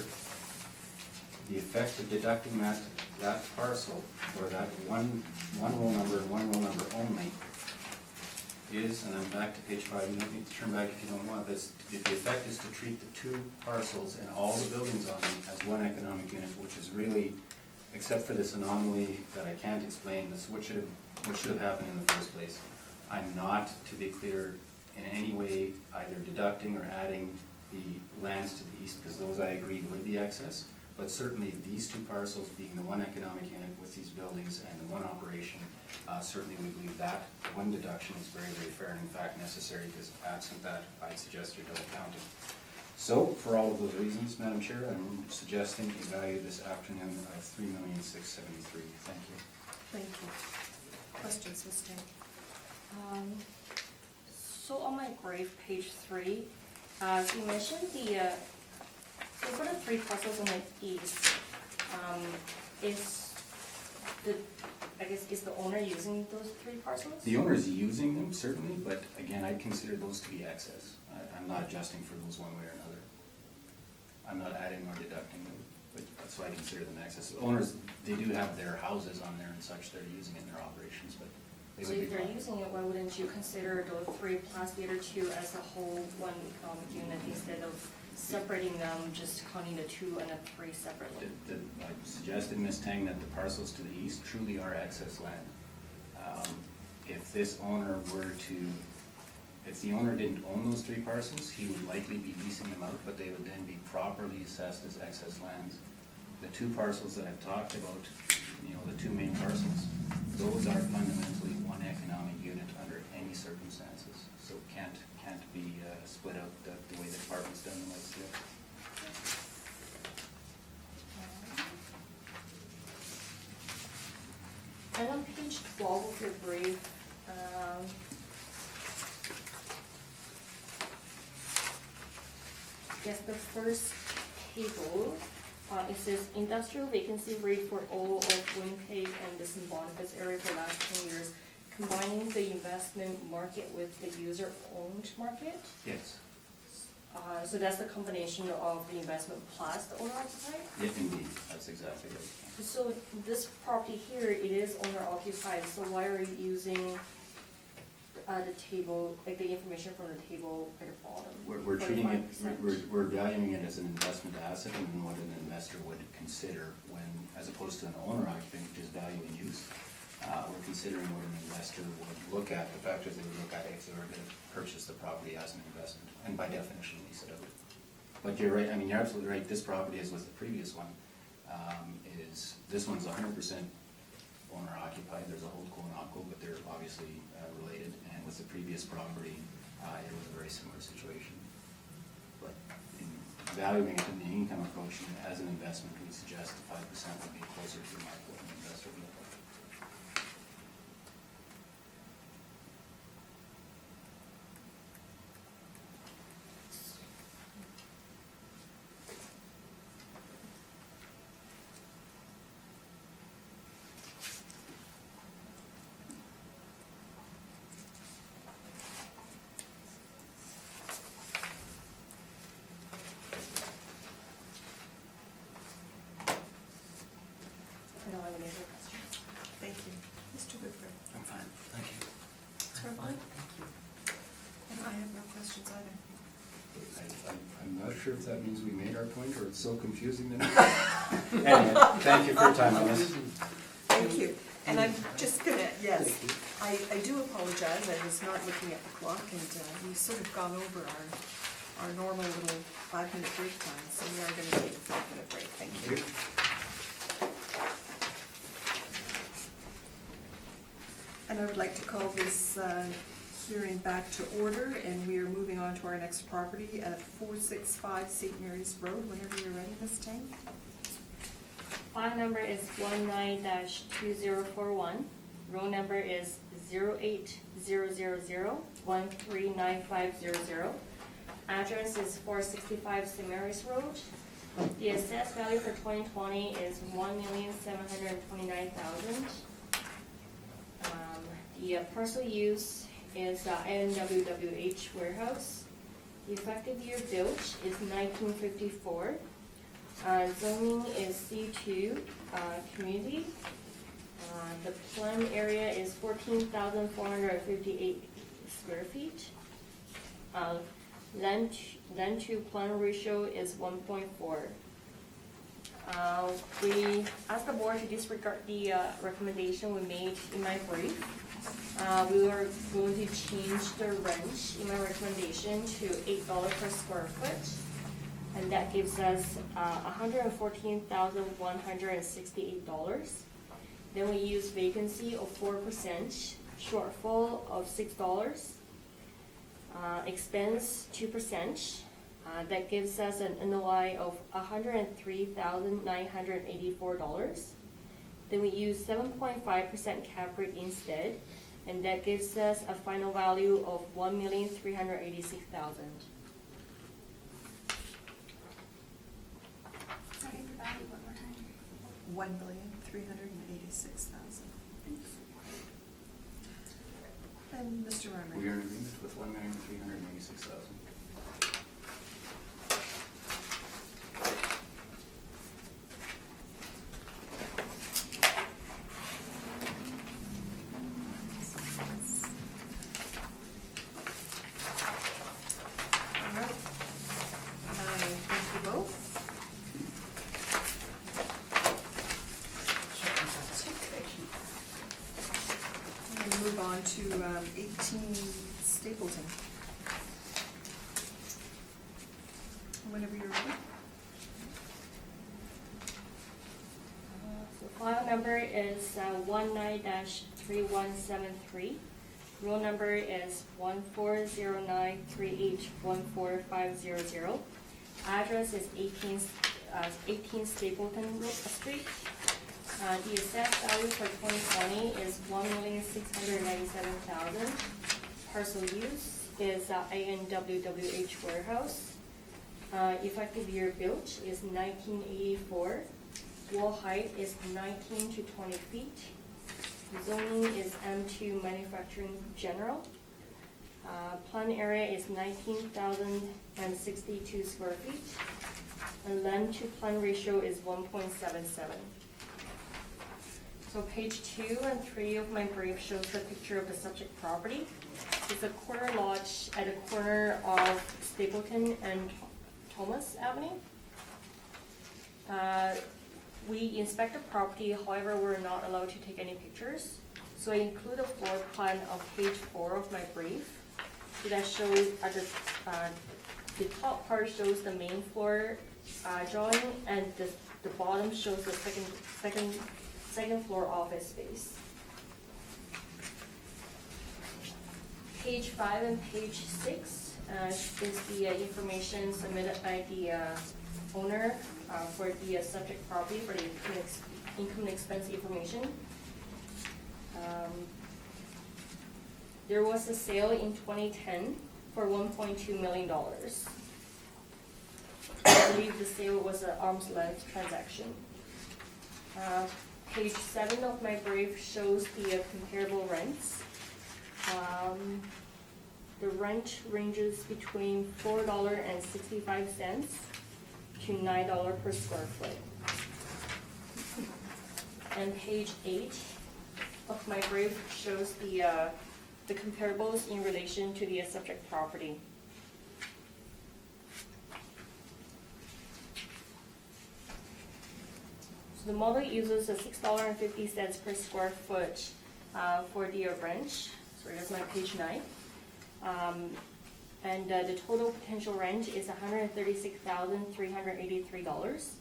the effect of deducting that parcel, or that one roll number and one roll number only, is, and I'm back to page 5, you don't need to turn back if you don't want this, the effect is to treat the two parcels and all the buildings on them as one economic unit, which is really, except for this anomaly that I can't explain, this what should have happened in the first place. I'm not, to be clear, in any way either deducting or adding the lands to the east, because those I agreed would be excess, but certainly these two parcels being the one economic unit with these buildings and the one operation, certainly we believe that one deduction is very, very fair and in fact necessary, because absent that, I'd suggest you're double counting. So, for all of those reasons, Madam Chair, I'm suggesting a value this afternoon of $3,673,000. Thank you. Thank you. Questions, Ms. Tang? So on my graph, page 3, you mentioned so for the 3 parcels on the east, is the owner using those 3 parcels? The owner is using them, certainly, but again, I consider those to be excess. I'm not adjusting for those one way or another. I'm not adding or deducting them, but that's why I consider them excess. Owners, they do have their houses on there and such, they're using it in their operations, but they So would be if they're fine. using it, why wouldn't you consider those 3 plus the other 2 as a whole one economic unit instead of separating them, just counting the 2 and the 3 separately? I suggested, Ms. Tang, that the parcels to the east truly are excess land. if this owner were to, if the owner didn't own those 3 parcels, he would likely be leasing them out, but they would then be properly assessed as excess lands. The 2 parcels that I've talked about, you know, the 2 main parcels, those are fundamentally one economic unit under any circumstances. So it can't be split out the way the department's done in Whitesdale. And on page 12 of your brief, I guess the first table, it says industrial vacancy rate for all of Winnipeg and the St. Boniface area for the last 10 years, combining the investment market with the user-owned market. Yes. So that's the combination of the investment plus the owner-occupied? Yeah, indeed, that's exactly right. So this property here, it is owner-occupied, so why are you using the table, like the information from the table at the bottom? We're treating it, 45%. we're valuing it as an investment asset and what an investor would consider when, as opposed to an owner occupant, which is value and use. We're considering what an investor would look at, the factors they would look at if they were going to purchase the property as an investment, and by definition lease it out. But you're right, I mean, you're absolutely right, this property, as with the previous one, this one's 100% owner occupied, there's a holdco and opco, but they're obviously related, and with the previous property, it was a very similar situation. But in valuing it in the income approach as an investment, we suggest 5% would be closer to the market what an investor would look like. I don't have any other questions. Thank you. Mr. Whitford? I'm fine, thank you. Mr. Whitford? And I have no questions either. I'm not sure if that means we made our point or it's so confusing that. Anyway, thank you for your time on this. Thank you. And I'm just gonna, yes, I do apologize, I was not looking at the clock, and we've sort of gone over our normal little 5-minute break time, so we are gonna take a 5-minute break. Thank you. And I would like to call this hearing back to order, and we are moving on to our next property at 465 St. Mary's Road. Whenever you're ready, Ms. Tang. File number is 19-2041. Roll number is 08000139500. Address is 465 St. Mary's Road. The assessed value for 2020 is $1,729,000. The parcel use is NWWH warehouse. The effective year built is 1954. Zoning is C2 community. The plan area is 14,458 square feet. Land to plan ratio is 1.4. We asked the board to disregard the recommendation we made in my brief. We are going to change the rent in my recommendation to $8 per square foot, and that gives us $114,168. Then we use vacancy of 4%, shortfall of $6, expense 2%. That gives us an NOI of $103,984. Then we use 7.5% cap rate instead, and that gives us a final value of $1,386,000. Sorry, the value one more time. $1,386,000. And Mr. Reimer? We are in agreement with $1,386,000. All right. Thank you both. We'll move on on to 18 Stapleton. Whenever you're ready. So file number is 19-3173. Roll number is 1409381450. Address is 18 Stapleton Street. The assessed value for 2020 is $1,697,000. Parcel use is INWWH warehouse. Effective year built is 1984. Wall height is 19 to 20 feet. Zoning is M2 manufacturing general. Plan area is 19,062 square feet. And land to plan ratio is 1.77. So page 2 and 3 of my brief shows the picture of the subject property. It's a corner lot at the corner of Stapleton and Thomas Avenue. We inspect the property, however, we're not allowed to take any pictures. So I include a floor plan of page 4 of my brief. So that shows at the top part shows the main floor drawing, and the bottom shows the second floor office space. Page 5 and page 6 is the information submitted by the owner for the subject property for the income and expense information. There was a sale in 2010 for $1.2 million. I believe the sale was an arm's length transaction. Page 7 of my brief shows the comparable rents. The rent ranges between $4.65 to $9 per square foot. And page 8 of my brief shows the comparables in relation to the subject property. So the model uses a $6.50 per square foot for the rent. So that's my page 9. And the total potential rent is $136,383.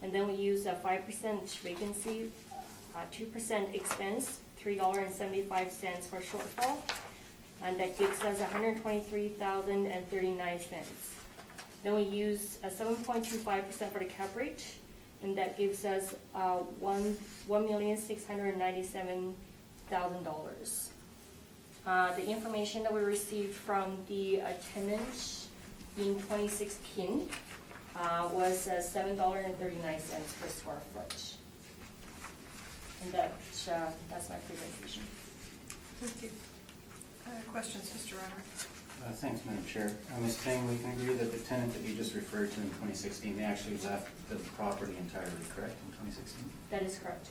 And then we use a 5% vacancy, 2% expense, $3.75 for shortfall, and that gives us $123,039. Then we use a 7.25% for the cap rate, and that gives us $1,697,000. The information that we received from the tenant in 2016 was $7.39 per square foot. And that's my presentation. Thank you. Questions, Mr. Ryder? Thanks, Madam Chair. Ms. Tang, we can agree that the tenant that you just referred to in 2016, they actually left the property entirely, correct, in 2016? That is correct.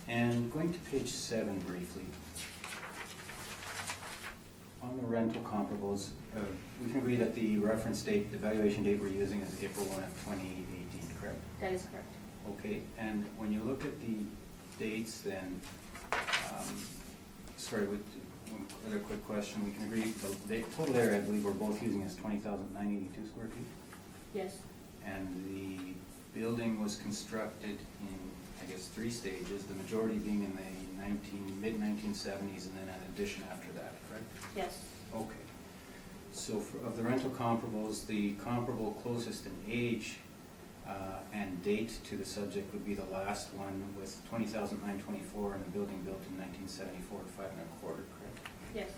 And going to page 7 briefly, on the rental comparables, we can agree that the reference date, the valuation date we're using is April 1 of 2018, correct? That is correct. Okay, and when you look at the dates then, with another quick question, we can agree the total area I believe we're both using is 20,982 square feet? Yes. And the building was constructed in, I guess, 3 stages, the majority being in the mid-1970s and then an addition after that, correct? Yes. Okay. So of the rental comparables, the comparable closest in age and date to the subject would be the last one with 20,924 and the building built in 1974 at 5 1/4, correct? Yes.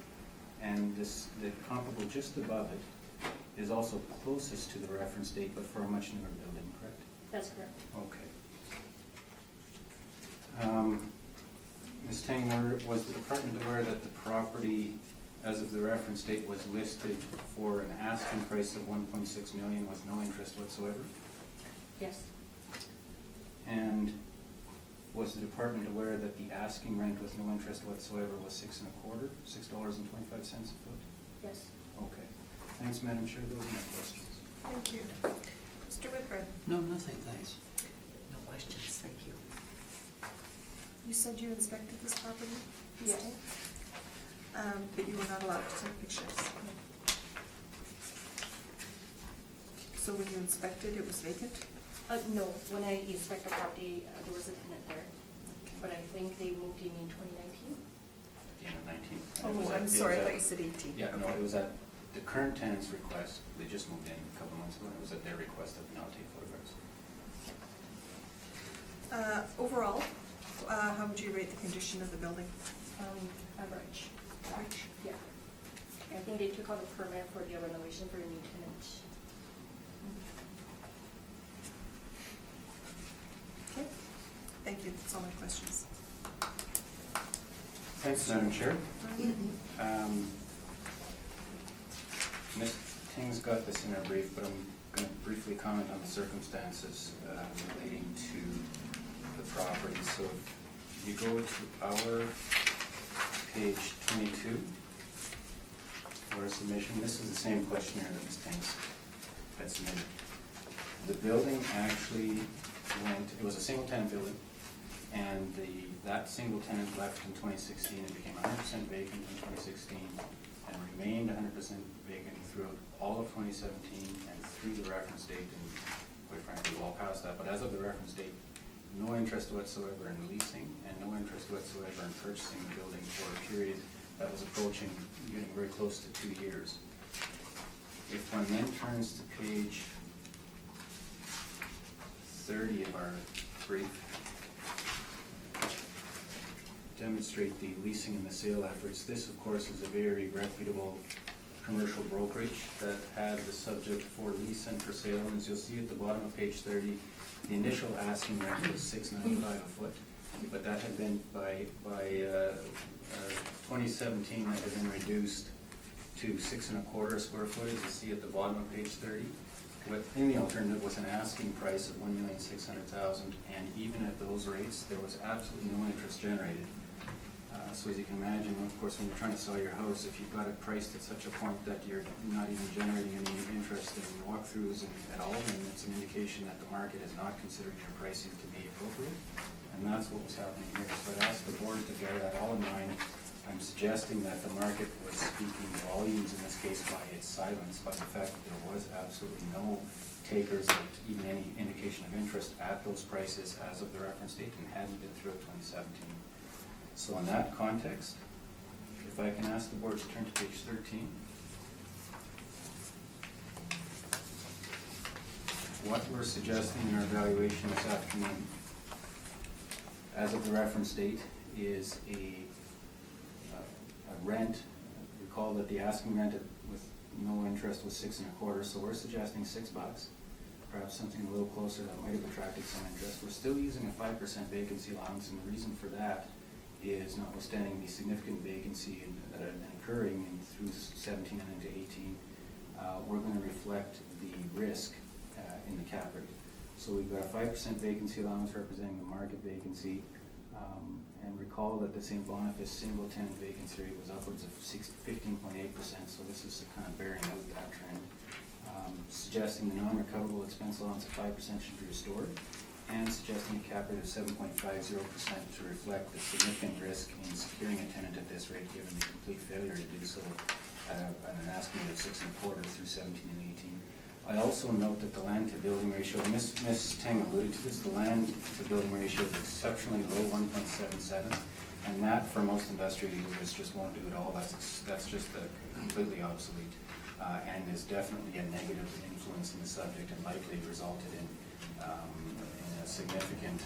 And the comparable just above it is also closest to the reference date, but for a much newer building, correct? That's correct. Okay. Ms. Tangler, was the department aware that the property, as of the reference date, was listed for an asking price of $1.6 million with no interest whatsoever? Yes. And was the department aware that the asking rent with no interest whatsoever was $6 1/4, $6.25 a foot? Yes. Okay. Thanks, Madam Chair. Those are my questions. Thank you. Mr. Whitburn, No, nothing, thanks. No questions, thank you. you said you inspected this property? Yes. but you were not allowed to take pictures. So when you inspected, it was vacant? No, when I inspect the property, there was a tenant there, but I think they moved in 2019. At the end of 19. Oh, I'm sorry, I thought you said 18. Yeah, no, it was at the current tenant's request. They just moved in a couple months ago, and it was at their request that we now take photographs. Overall, how would you rate the condition of the building? Average. Average? Yeah. I think they took out a permit for the renovation for a new tenant. Okay, thank you, that's all my questions. Thanks, Madam Chair. Ms. Ting's got this in her brief, but I'm going to briefly comment on the circumstances relating to the property. So if you go to our page 22, our submission, this is the same questionnaire that Ms. Ting's had submitted. The building actually it was a single tenant building, and that single tenant left in 2016 and became 100% vacant in 2016 and remained 100% vacant throughout all of 2017 and through the reference date, and quite frankly, well past that. But as of the reference date, no interest whatsoever in leasing and no interest whatsoever in purchasing the building for a period that was approaching, getting very close to 2 years. If one then turns to page 30 of our brief, demonstrate the leasing and the sale efforts. This, of course, is a very reputable commercial brokerage that had the subject for lease and for sale. And as you'll see at the bottom of page 30, the initial asking rent was $6.95 a foot, but that had been by 2017 that had been reduced to 6.25 a square foot, as you see at the bottom of page 30. Within the alternative was an asking price of $1,600,000, and even at those rates, there was absolutely no interest generated. So as you can imagine, of course, when you're trying to sell your house, if you've got it priced at such a point that you're not even generating any interest in walkthroughs at all, then it's an indication that the market is not considering your pricing to be appropriate. And that's what was happening here. So I'd ask the board to bear that all in mind. I'm suggesting that the market was speaking volumes in this case by its silence, by the fact that there was absolutely no takers or even any indication of interest at those prices as of the reference date, and hadn't been throughout 2017. So in that context, if I can ask the board to turn to page 13. What we're suggesting in our evaluation this afternoon, as of the reference date, is a rent. Recall that the asking rent with no interest was 6.25, so we're suggesting $6, perhaps something a little closer that might have attracted some interest. We're still using a 5% vacancy allowance, and the reason for that is, notwithstanding the significant vacancy that had been occurring through 17 and into 18, we're going to reflect the risk in the cap rate. So we've got a 5% vacancy allowance representing the market vacancy. And recall that the St. Boniface single tenant vacancy rate was upwards of 15.8%, so this is kind of bearing out that trend. Suggesting the non-recoverable expense allowance of 5% should be restored, and suggesting a cap rate of 7.50% to reflect the significant risk in securing a tenant at this rate, given the complete failure to do so at an asking rate of 6.25 through 17 and 18. I also note that the land to building ratio, Ms. Tang alluded to this, the land to building ratio is exceptionally low, 1.77, and that for most industrial users just won't do it all. That's just completely obsolete, and is definitely a negative influence in the subject, and likely resulted in a significant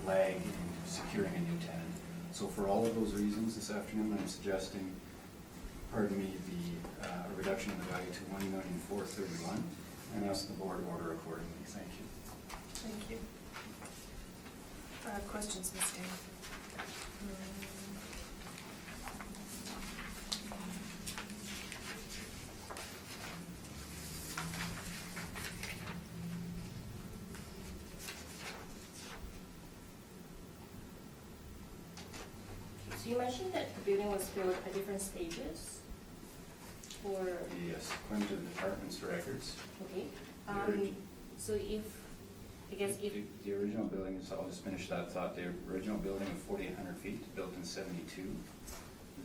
lag in securing a new tenant. So for all of those reasons, this afternoon I'm suggesting, pardon me, a reduction of the value to $1,431,000. And ask the board order accordingly. Thank you. Thank you. Questions, Ms. Dane? So you mentioned that the building was built at different stages, or? Yes, according to the department's records. Okay. The So if the original building is, I'll just finish that thought. The original building of 4,800 feet, built in 72.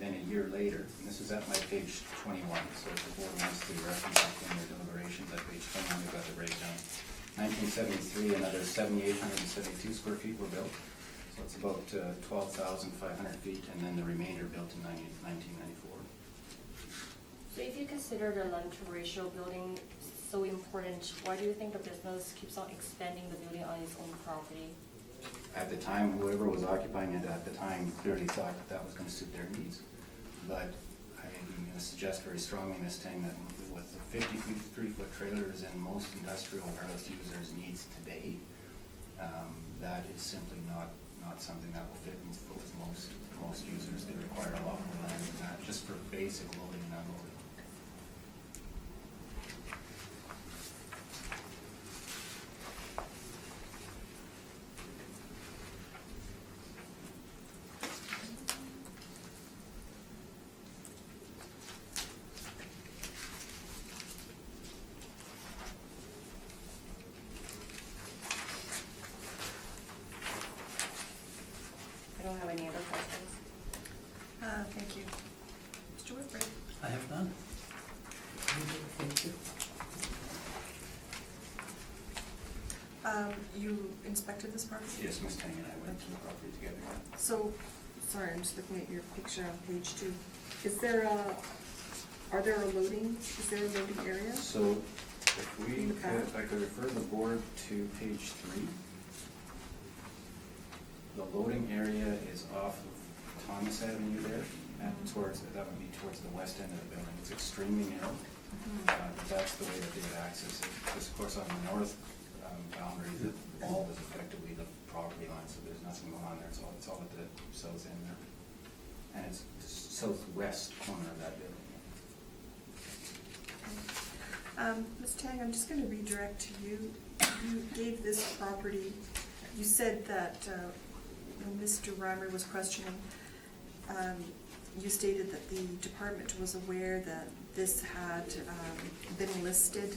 Then a year later, and this is at my page 21, so if the board wants to reference it in their deliberations, at page 21, we've got the breakdown. 1973, another 7,872 square feet were built, so it's about 12,500 feet, and then the remainder built in 1994. So if you consider the land-to ratio building so important, why do you think the business keeps on expanding the building on its own property? At the time, whoever was occupying it at the time clearly thought that that was going to suit their needs. But I'm going to suggest very strongly in this thing that with the 53-foot trailers and most industrial warehouse users' needs today, that is simply not something that will fit with most users. They require a lot more land than that, just for basic loading and unloading. I don't have any other questions. Thank you. Mr. Whitford? I have none. Thank you. You inspected this property? Yes, Ms. Tang and I went to the property together. So, sorry, I'm just looking at your picture on page 2. Is there is there a loading area? So if In the pack? if I could refer the board to page 3. The loading area is off of Thomas Avenue there, and that would be towards the west end of the building. It's extremely narrow, but that's the way that they would access it. Because of course on the north boundary, the bulb is effectively the property line, so there's nothing going on there. It's all at the south end there. And it's the southwest corner of that building. Ms. Tang, I'm just going to redirect to you. You gave this property, you said that when Mr. Reimer was questioning, you stated that the department was aware that this had been listed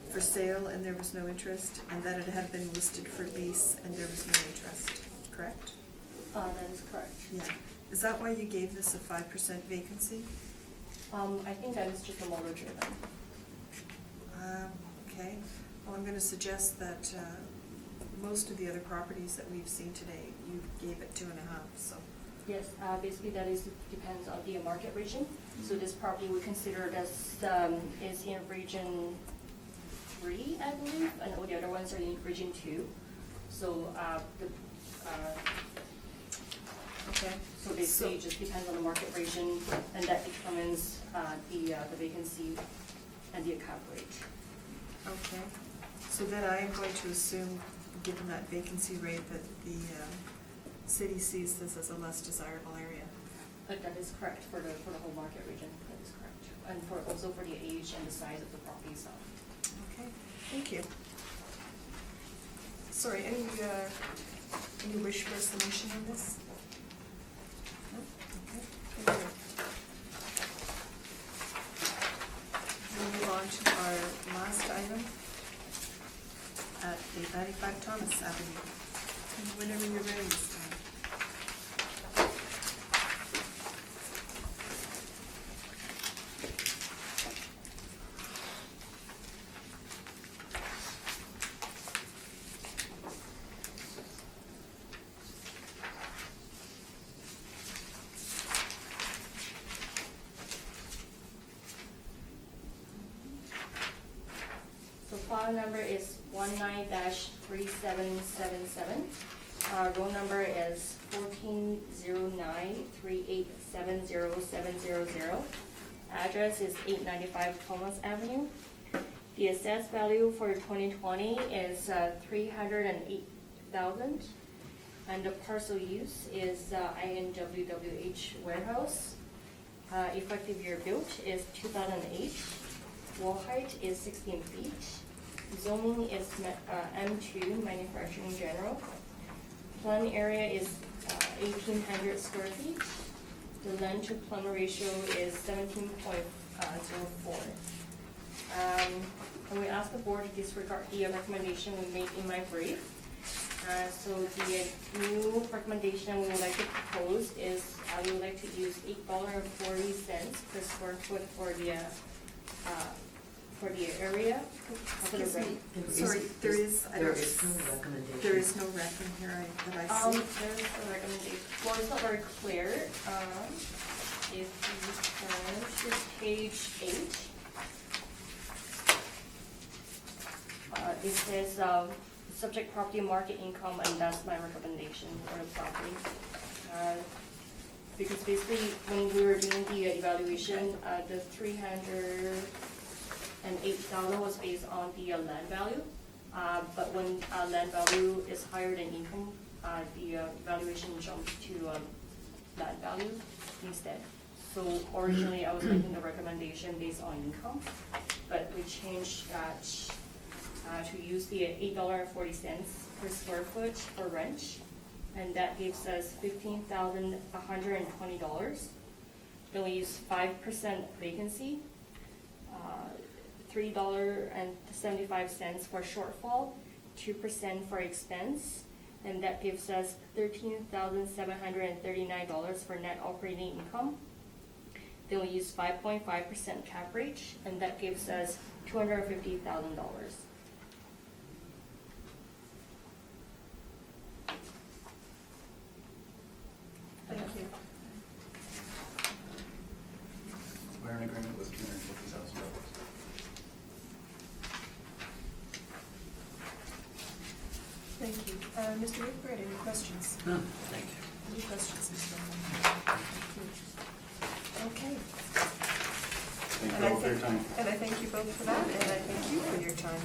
for sale and there was no interest, and that it had been listed for lease and there was no interest, correct? That is correct. Yeah. Is that why you gave this a 5% vacancy? I think that is just a motor driven. Okay. Well, I'm going to suggest that most of the other properties that we've seen today, you gave it 2.5, so. Yes, basically that depends on the market region. So this property we consider as is in region 3, I believe, and all the other ones are in region 2. So Okay. so basically it just depends on the market region, and that determines the vacancy and the cap rate. Okay. So then I am going to assume, given that vacancy rate, that the city sees this as a less desirable area. But that is correct for the whole market region. That is correct, and also for the age and the size of the property itself. Okay. Thank you. Sorry, any wish for a submission on this? No? Okay. Thank you. We'll move on to our last item at 895 Thomas Avenue. And whenever you're ready, Ms. Stein. So file number is 19-3777. Roll number is 140938707000. Address is 895 Thomas Avenue. The assessed value for 2020 is $308,000, and the parcel use is INWWH warehouse. Effective year built is 2008. Wall height is 16 feet. Zoning is M2, manufacturing general. Plan area is 1,800 square feet. The land to plumb ratio is 17.04. And we ask the board to disregard the recommendation we made in my brief. So the new recommendation we would like to propose is we would like to use $8.40 per square foot for the area. For the Excuse me, rent. sorry, there is, I There don't, is no recommendation. there is no rec in here that I see. There's a recommendation, well, it's not very clear, if you turn to page 8. It says, subject property market income, and that's my recommendation for the property. Because basically, when we were doing the evaluation, the $308,000 was based on the land value. But when land value is higher than income, the valuation jumps to land value instead. So originally, I was making the recommendation based on income, but we changed that to use the $8.40 per square foot for rent, and that gives us $15,120. Then we use 5% vacancy, $3.75 for shortfall, 2% for expense, and that gives us $13,739 for net operating income. Then we use 5.5% cap rate, and that gives us $250,000. Thank you. We're in agreement with $250,000. Thank you. Mr. Whitbread, any questions? No, thank you. Any questions, Mr. Bowman? Okay. Thank And you I all for your thank- time. And I thank you both for that, and I thank you for your time.